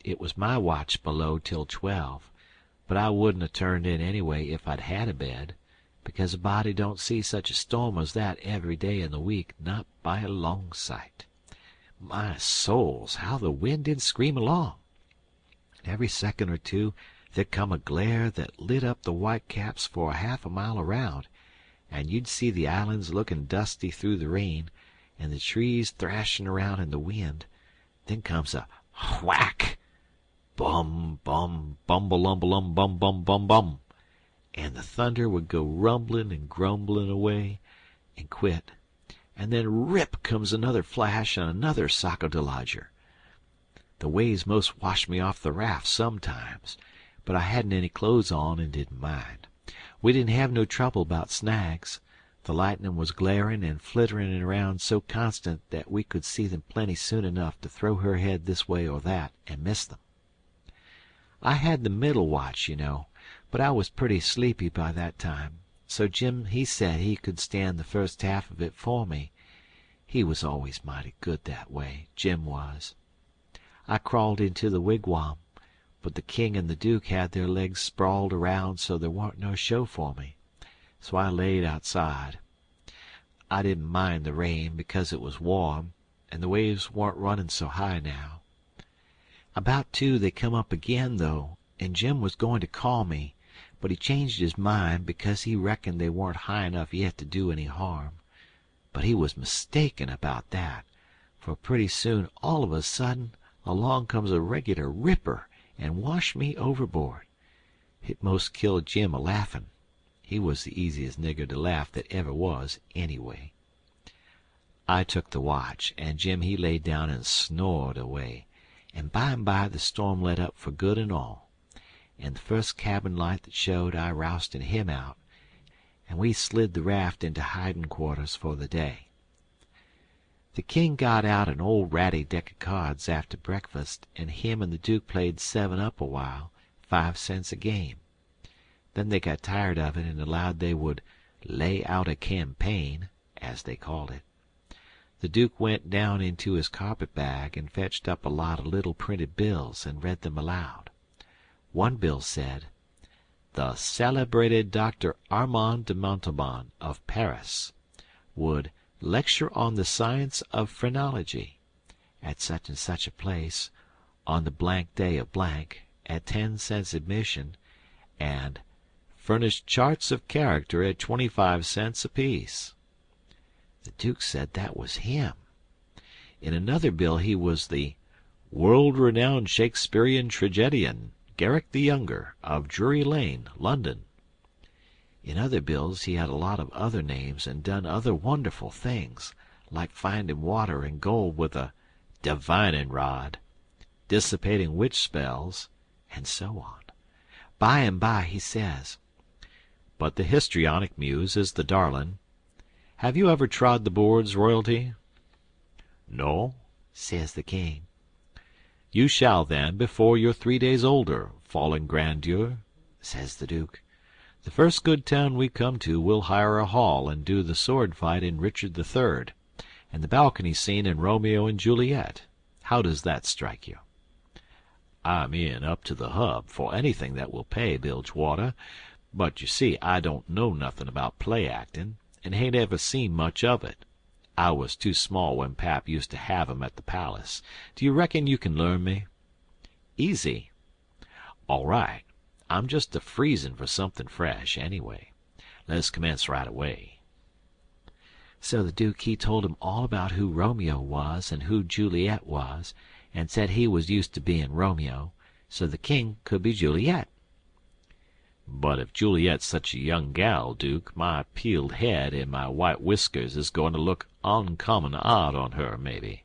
It was my watch below till 12, but I wouldn't have turned in anyway if I'd had a bed, because a body don't see such a storm as that every day in the week, not by a long sight. My souls, how the wind did scream along! And every second or two there come a glare that lit up the white caps for a half a mile around, and you'd see the islands looking dusty through the rain, and the trees thrashing around in the wind, Then comes a whack, bum bum bumble bum bum bum bum, and the thunder would go rumbling and grumbling away and quit, and then rip comes another flash and another sacco de lodger. The waves most washed me off the raft sometimes, but I hadn't any clothes on and didn't mind. We didn't have no trouble about snags. The lightning was glaring and flittering around so constant that we could see them plenty soon enough to throw her head this way or that and miss them. I had the middle watch, you know, but I was pretty sleepy by that time, so Jim he said he could stand the first half of it for me. He was always mighty good that way, Jim was. I crawled into the wigwam, but the king and the duke had their legs sprawled around so there warn't no show for me, so I laid outside. I didn't mind the rain because it was warm, and the waves warn't running so high now. About 2 they come up again, though, and Jim was going to call me, but he changed his mind because he reckoned they weren't high enough yet to do any harm. But he was mistaken about that, for pretty soon all of a sudden along comes a regular ripper and washed me overboard. It most killed Jim a-laughing. He was the easiest nigger to laugh that ever was, anyway. I took the watch, and Jim he laid down and snored away, and by and by the storm let up for good and all, and the first cabin light that showed I rousted him out, and we slid the raft into hiding quarters for the day. The king got out an old ratty deck of cards after breakfast, and him and the duke played 7-up a while, 5 cents a game. Then they got tired of it and allowed they would lay out a campaign, as they called it. The duke went down into his carpet-bag and fetched up a lot of little printed bills and read them aloud. One bill said, "The celebrated Dr. Armand de Montauban of Paris would lecture on the science of phrenology at such and such a place on the blank day of blank at 10 cents admission, and furnish charts of character at 25 cents apiece." The duke said that was him. In another bill he was the world-renowned Shakespearean tragedian, Garrick the Younger, of Drury Lane, London. In other bills he had a lot of other names and done other wonderful things, like finding water and gold with a divining rod, dissipating witch spells, and so on. By and by he says, "But the histrionic muse is the darlin'. Have you ever trod the boards, royalty?" "No," says the king. "You shall then, before you're 3 days older, fallen grandeur," says the duke. "The first good town we come to we'll hire a hall and do the sword fight in Richard III, and the balcony scene in Romeo and Juliet. How does that strike you?" "I'm in up to the hub for anything that will pay, Bilgewater, but you see I don't know nothin' about play actin', and hain't ever seen much of it. I was too small when Pap used to have 'em at the palace. Do you reckon you can learn me?" "Easy." "All right. I'm just a-freezin' for something fresh, anyway. Let's commence right away." So the duke he told him all about who Romeo was and who Juliet was, and said he was used to being Romeo, so the king could be Juliet. "But if Juliet's such a young gal, Duke, my peeled head and my white whiskers is going to look uncommon odd on her, maybe."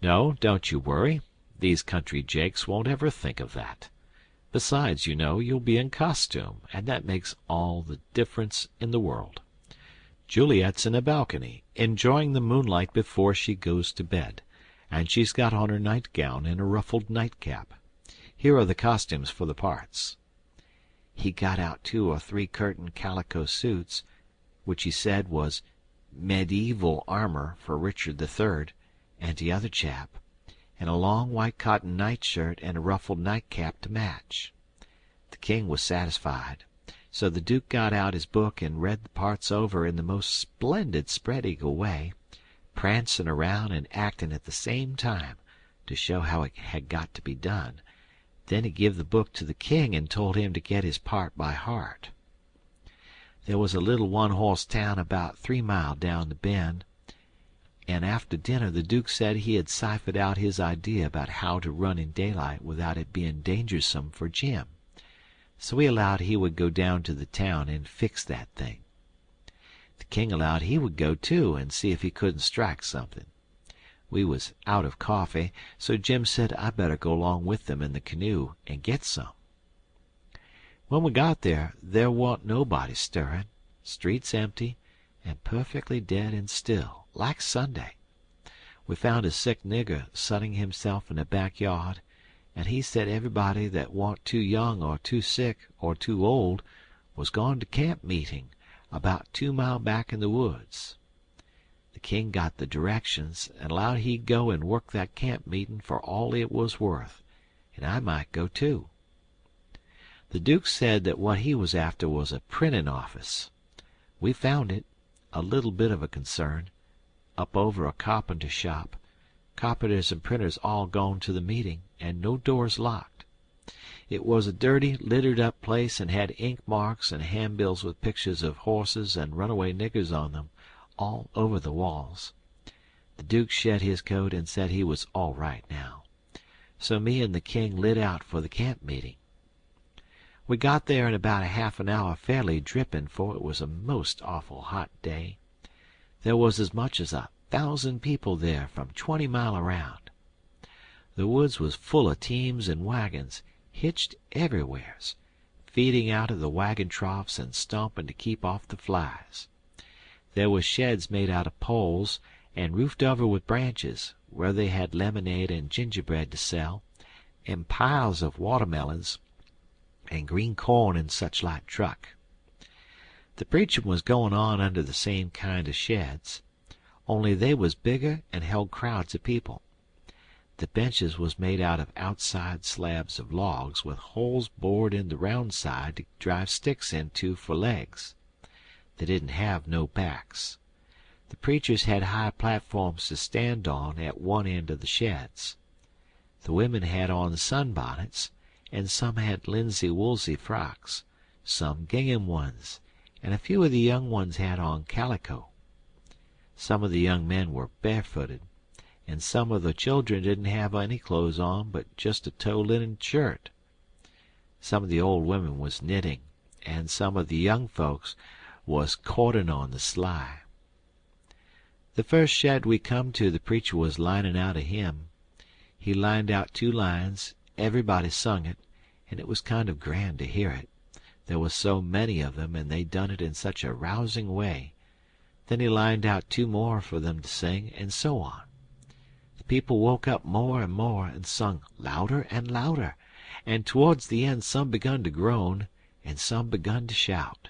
"No, don't you worry. These country jakes won't ever think of that. Besides, you know, you'll be in costume, and that makes all the difference in the world. Juliet's in a balcony, enjoying the moonlight before she goes to bed, and she's got on her nightgown and a ruffled nightcap. Here are the costumes for the parts." He got out 2 or 3 curtain calico suits, which he said was medieval armor for Richard III and the other chap, and a long white cotton nightshirt and a ruffled nightcap to match. The king was satisfied, so the duke got out his book and read the parts over in the most splendid spread-eagle way, prancing around and acting at the same time to show how it had got to be done. Then he give the book to the king and told him to get his part by heart. There was a little one-horse town about 3 mile down the bend, and after dinner the Duke said he had ciphered out his idea about how to run in daylight without it being dangersome for Jim. So he allowed he would go down to the town and fix that thing. The king allowed he would go too and see if he couldn't strike something. We was out of coffee, so Jim said I better go along with them in the canoe and get some. When we got there wa'n't nobody stirring, streets empty, and perfectly dead and still, like Sunday. We found a sick nigger sunning himself in the backyard, and he said everybody that wa'n't too young or too sick or too old was gone to camp meeting about 2 mile back in the woods. The king got the directions and allowed he'd go and work that camp meeting for all it was worth, and I might go too. The Duke said that what he was after was a printing office. We found it, a little bit of a concern, up over a carpenter shop. Carpenters and printers all gone to the meeting, and no doors locked. It was a dirty, littered-up place and had ink marks and handbills with pictures of horses and runaway niggers on them, all over the walls. The Duke shed his coat and said he was all right now. So me and the king lit out for the camp meeting. We got there in about a half an hour fairly dripping, for it was a most awful hot day. There was as much as 1,000 people there from 20 mile around. The woods was full of teams and wagons, hitched everywheres, feeding out of the wagon troughs and stomping to keep off the flies. There was sheds made out of poles and roofed over with branches, where they had lemonade and gingerbread to sell, and piles of watermelons and green corn and such like truck. The preaching was going on under the same kind of sheds, only they was bigger and held crowds of people. The benches was made out of outside slabs of logs with holes bored in the round side to drive sticks into for legs. They didn't have no backs. The preachers had high platforms to stand on at one end of the sheds. The women had on sunbonnets, and some had linsey-woolsey frocks, some gingham ones, and a few of the young ones had on calico. Some of the young men were barefooted, and some of the children didn't have any clothes on but just a tow-linen shirt. Some of the old women was knitting, and some of the young folks was courting on the sly. The first shed we come to, the preacher was lining out a hymn. He lined out 2 lines, everybody sung it, and it was kind of grand to hear it. There was so many of them, and they done it in such a rousing way. Then he lined out 2 more for them to sing, and so on. The people woke up more and more and sung louder and louder, and towards the end some begun to groan and some begun to shout.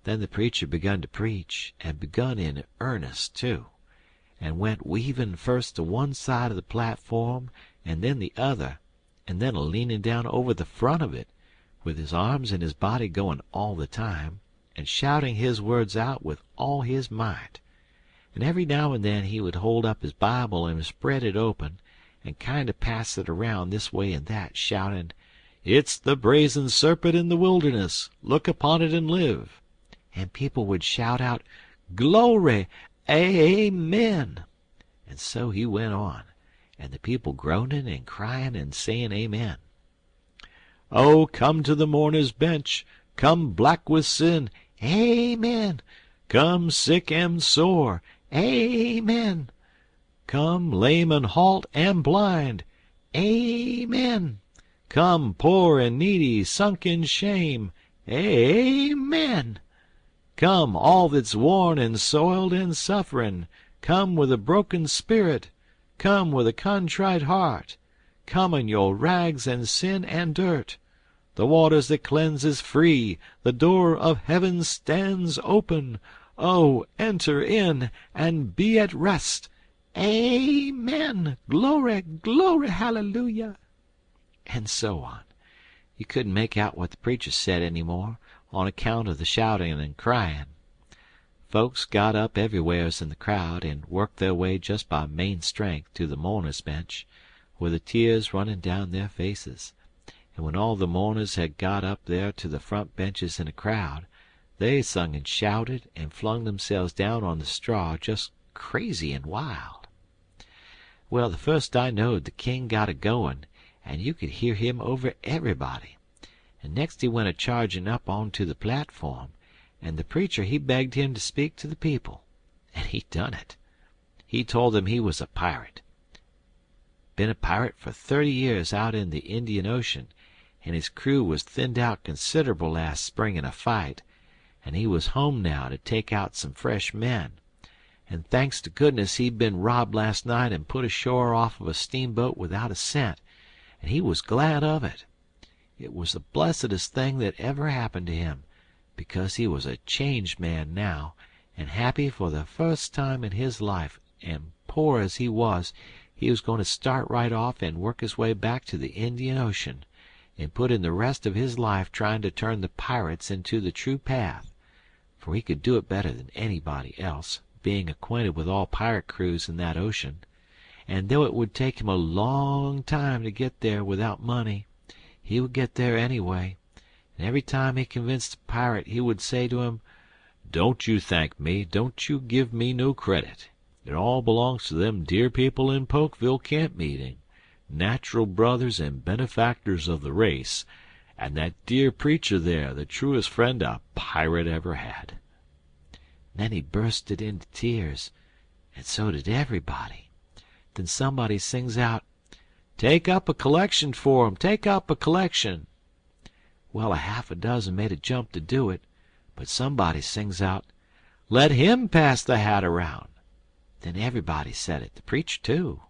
Then the preacher begun to preach, and begun in earnest too, and went weaving first to one side of the platform and then the other, and then a-leaning down over the front of it, with his arms and his body going all the time, and shouting his words out with all his might. And every now and then he would hold up his Bible and spread it open, and kind of pass it around this way and that, shouting, "It's the brazen serpent in the wilderness. Look upon it and live." And people would shout out, "Glory! Amen!" And so he went on, and the people groaning and crying and saying amen. "Oh, come to the mourner's bench, come black with sin, amen. Come sick and sore, amen. Come lame and halt and blind, amen. Come poor and needy, sunk in shame, amen. Come all that's worn and soiled and suffering, come with a broken spirit, come with a contrite heart, come in your rags and sin and dirt. The waters that cleanse is free, the door of heaven stands open. Oh, enter in and be at rest. Amen. Glory, glory, hallelujah." And so on. You couldn't make out what the preacher said any more, on account of the shouting and crying. Folks got up everywheres in the crowd, and worked their way just by main strength to the mourner's bench, with the tears running down their faces. And when all the mourners had got up there to the front benches in a crowd, they sung and shouted and flung themselves down on the straw just crazy and wild. Well, the first I knowed the king got a-goin', and you could hear him over everybody. And next he went a-chargin' up onto the platform, and the preacher he begged him to speak to the people. And he done it. He told them he was a pirate. Been a pirate for 30 years out in the Indian Ocean, and his crew was thinned out considerable last spring in a fight, and he was home now to take out some fresh men. And thanks to goodness he'd been robbed last night and put ashore off of a steamboat without a cent, and he was glad of it. It was the blessedest thing that ever happened to him, because he was a changed man now, and happy for the first time in his life, and poor as he was going to start right off and work his way back to the Indian Ocean, and put in the rest of his life trying to turn the pirates into the true path, for he could do it better than anybody else, being acquainted with all pirate crews in that ocean. And though it would take him a long time to get there without money, he would get there anyway, and every time he convinced a pirate he would say to him, "Don't you thank me, don't you give me no credit. It all belongs to them dear people in Pokeville camp meeting, natural brothers and benefactors of the race, and that dear preacher there, the truest friend a pirate ever had." Then he bursted into tears, and so did everybody. Then somebody sings out, "Take up a collection for 'em, take up a collection." Well, half a dozen made a jump to do it, but somebody sings out, "Let him pass the hat around." Then everybody said it, the preacher too.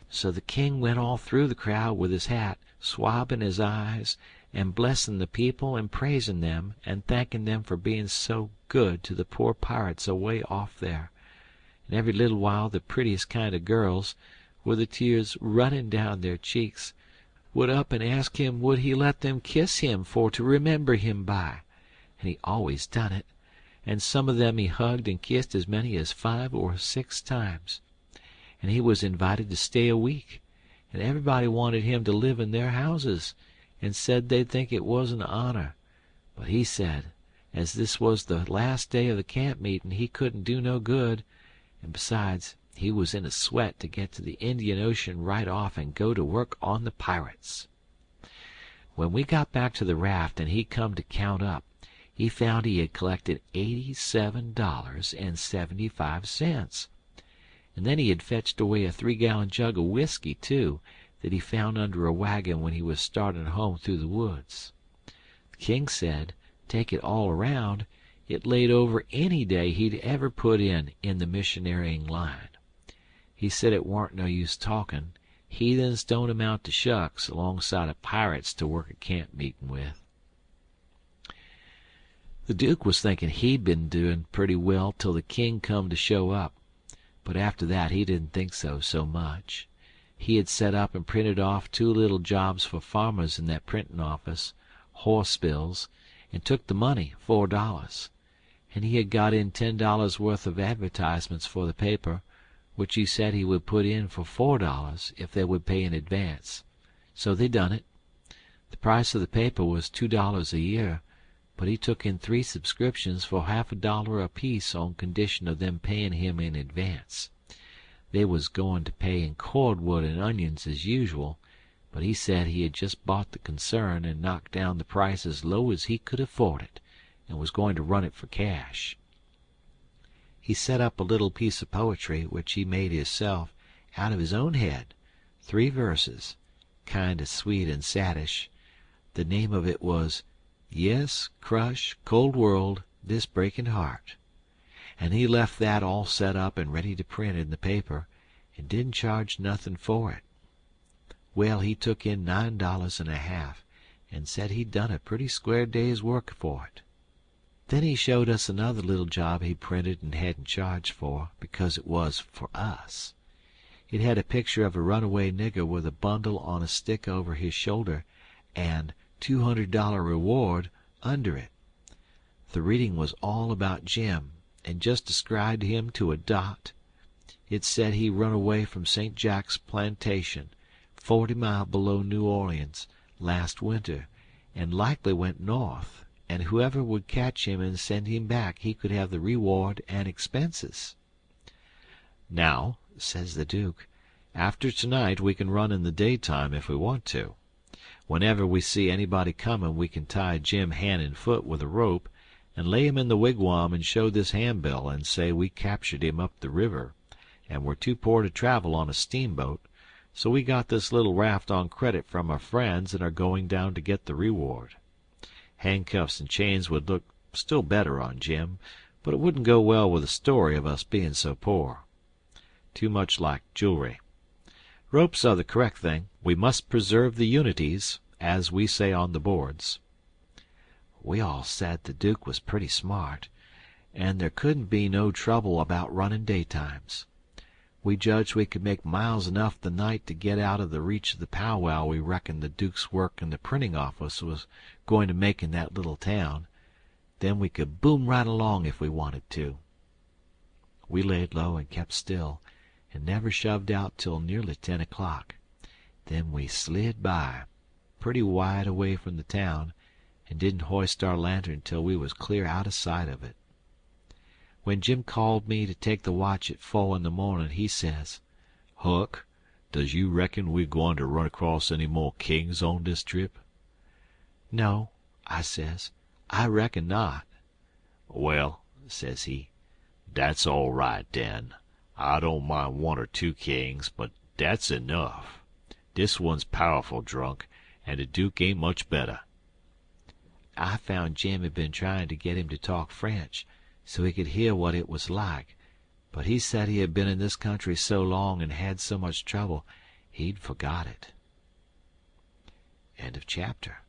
So the king went all through the crowd with his hat, swabbing his eyes, and blessing the people and praising them, and thanking them for being so good to the poor pirates away off there. And every little while the prettiest kind of girls, with the tears running down their cheeks, would up and ask him would he let them kiss him for to remember him by, and he always done it, and some of them he hugged and kissed as many as 5 or 6 times. And he was invited to stay a week, and everybody wanted him to live in their houses, and said they'd think it was an honor. But he said, as this was the last day of the camp meeting, he couldn't do no good, and besides, he was in a sweat to get to the Indian Ocean right off and go to work on the pirates. When we got back to the raft and he come to count up, he found he had collected $87.75, and then he had fetched away a 3-gallon jug of whiskey too, that he found under a wagon when he was starting home through the woods. The king said, take it all around, it laid over any day he'd ever put in the missionarying line. He said it warn't no use talking. Heathens don't amount to shucks alongside of pirates to work a camp meeting with. The Duke was thinking he'd been doing pretty well till the king come to show up, but after that he didn't think so much. He had set up and printed off 2 little jobs for farmers in that printing office, horse bills, and took the money, $4. And he had got in $10 worth of advertisements for the paper, which he said he would put in for $4 if they would pay in advance. So they done it. The price of the paper was $2 a year, but he took in 3 subscriptions for half $1 apiece on condition of them paying him in advance. They was going to pay in cordwood and onions as usual, but he said he had just bought the concern and knocked down the price as low as he could afford it, and was going to run it for cash. He set up a little piece of poetry which he made hisself out of his own head, 3 verses, kind of sweet and saddish. The name of it was "Yes, Crush, Cold World, This Breaking Heart," and he left that all set up and ready to print in the paper, and didn't charge nothing for it. Well, he took in $9.50, and said he'd done a pretty square day's work for it. Then he showed us another little job he printed and hadn't charged for, because it was for us. It had a picture of a runaway nigger with a bundle on a stick over his shoulder, and $200 reward under it. The reading was all about Jim, and just described him to a dot. It said he run away from St. Jack's plantation, 40 mile below New Orleans, last winter, and likely went north, and whoever would catch him and send him back he could have the reward and expenses. "Now," says the Duke, "after tonight we can run in the daytime if we want to. Whenever we see anybody coming we can tie Jim hand and foot with a rope and lay him in the wigwam and show this handbill and say we captured him up the river, and we're too poor to travel on a steamboat, so we got this little raft on credit from our friends and are going down to get the reward. Handcuffs and chains would look still better on Jim, but it wouldn't go well with the story of us being so poor. Too much like jewelry. Ropes are the correct thing. We must preserve the unities, as we say on the boards." We all said the Duke was pretty smart, and there couldn't be no trouble about running daytimes. We judged we could make miles enough the night to get out of the reach of the powwow we reckoned the Duke's work in the printing office was going to make in that little town. Then we could boom right along if we wanted to. We laid low and kept still, and never shoved out till nearly 10 o'clock. Then we slid by, pretty wide away from the town, and didn't hoist our lantern till we was clear out of sight of it. When Jim called me to take the watch at 4 in the morning, he says, "Huck, does you reckon we gwine to run across any more kings on this trip?" "No," I says, "I reckon not." "Well," says he, "that's all right, den. I don't mind 1 or 2 kings, but that's enough. Dis one's powerful drunk, and the Duke ain't much better." I found Jim had been trying to get him to talk French, so he could hear what it was like, but he said he had been in this country so long and had so much trouble, he'd forgot it. End of chapter.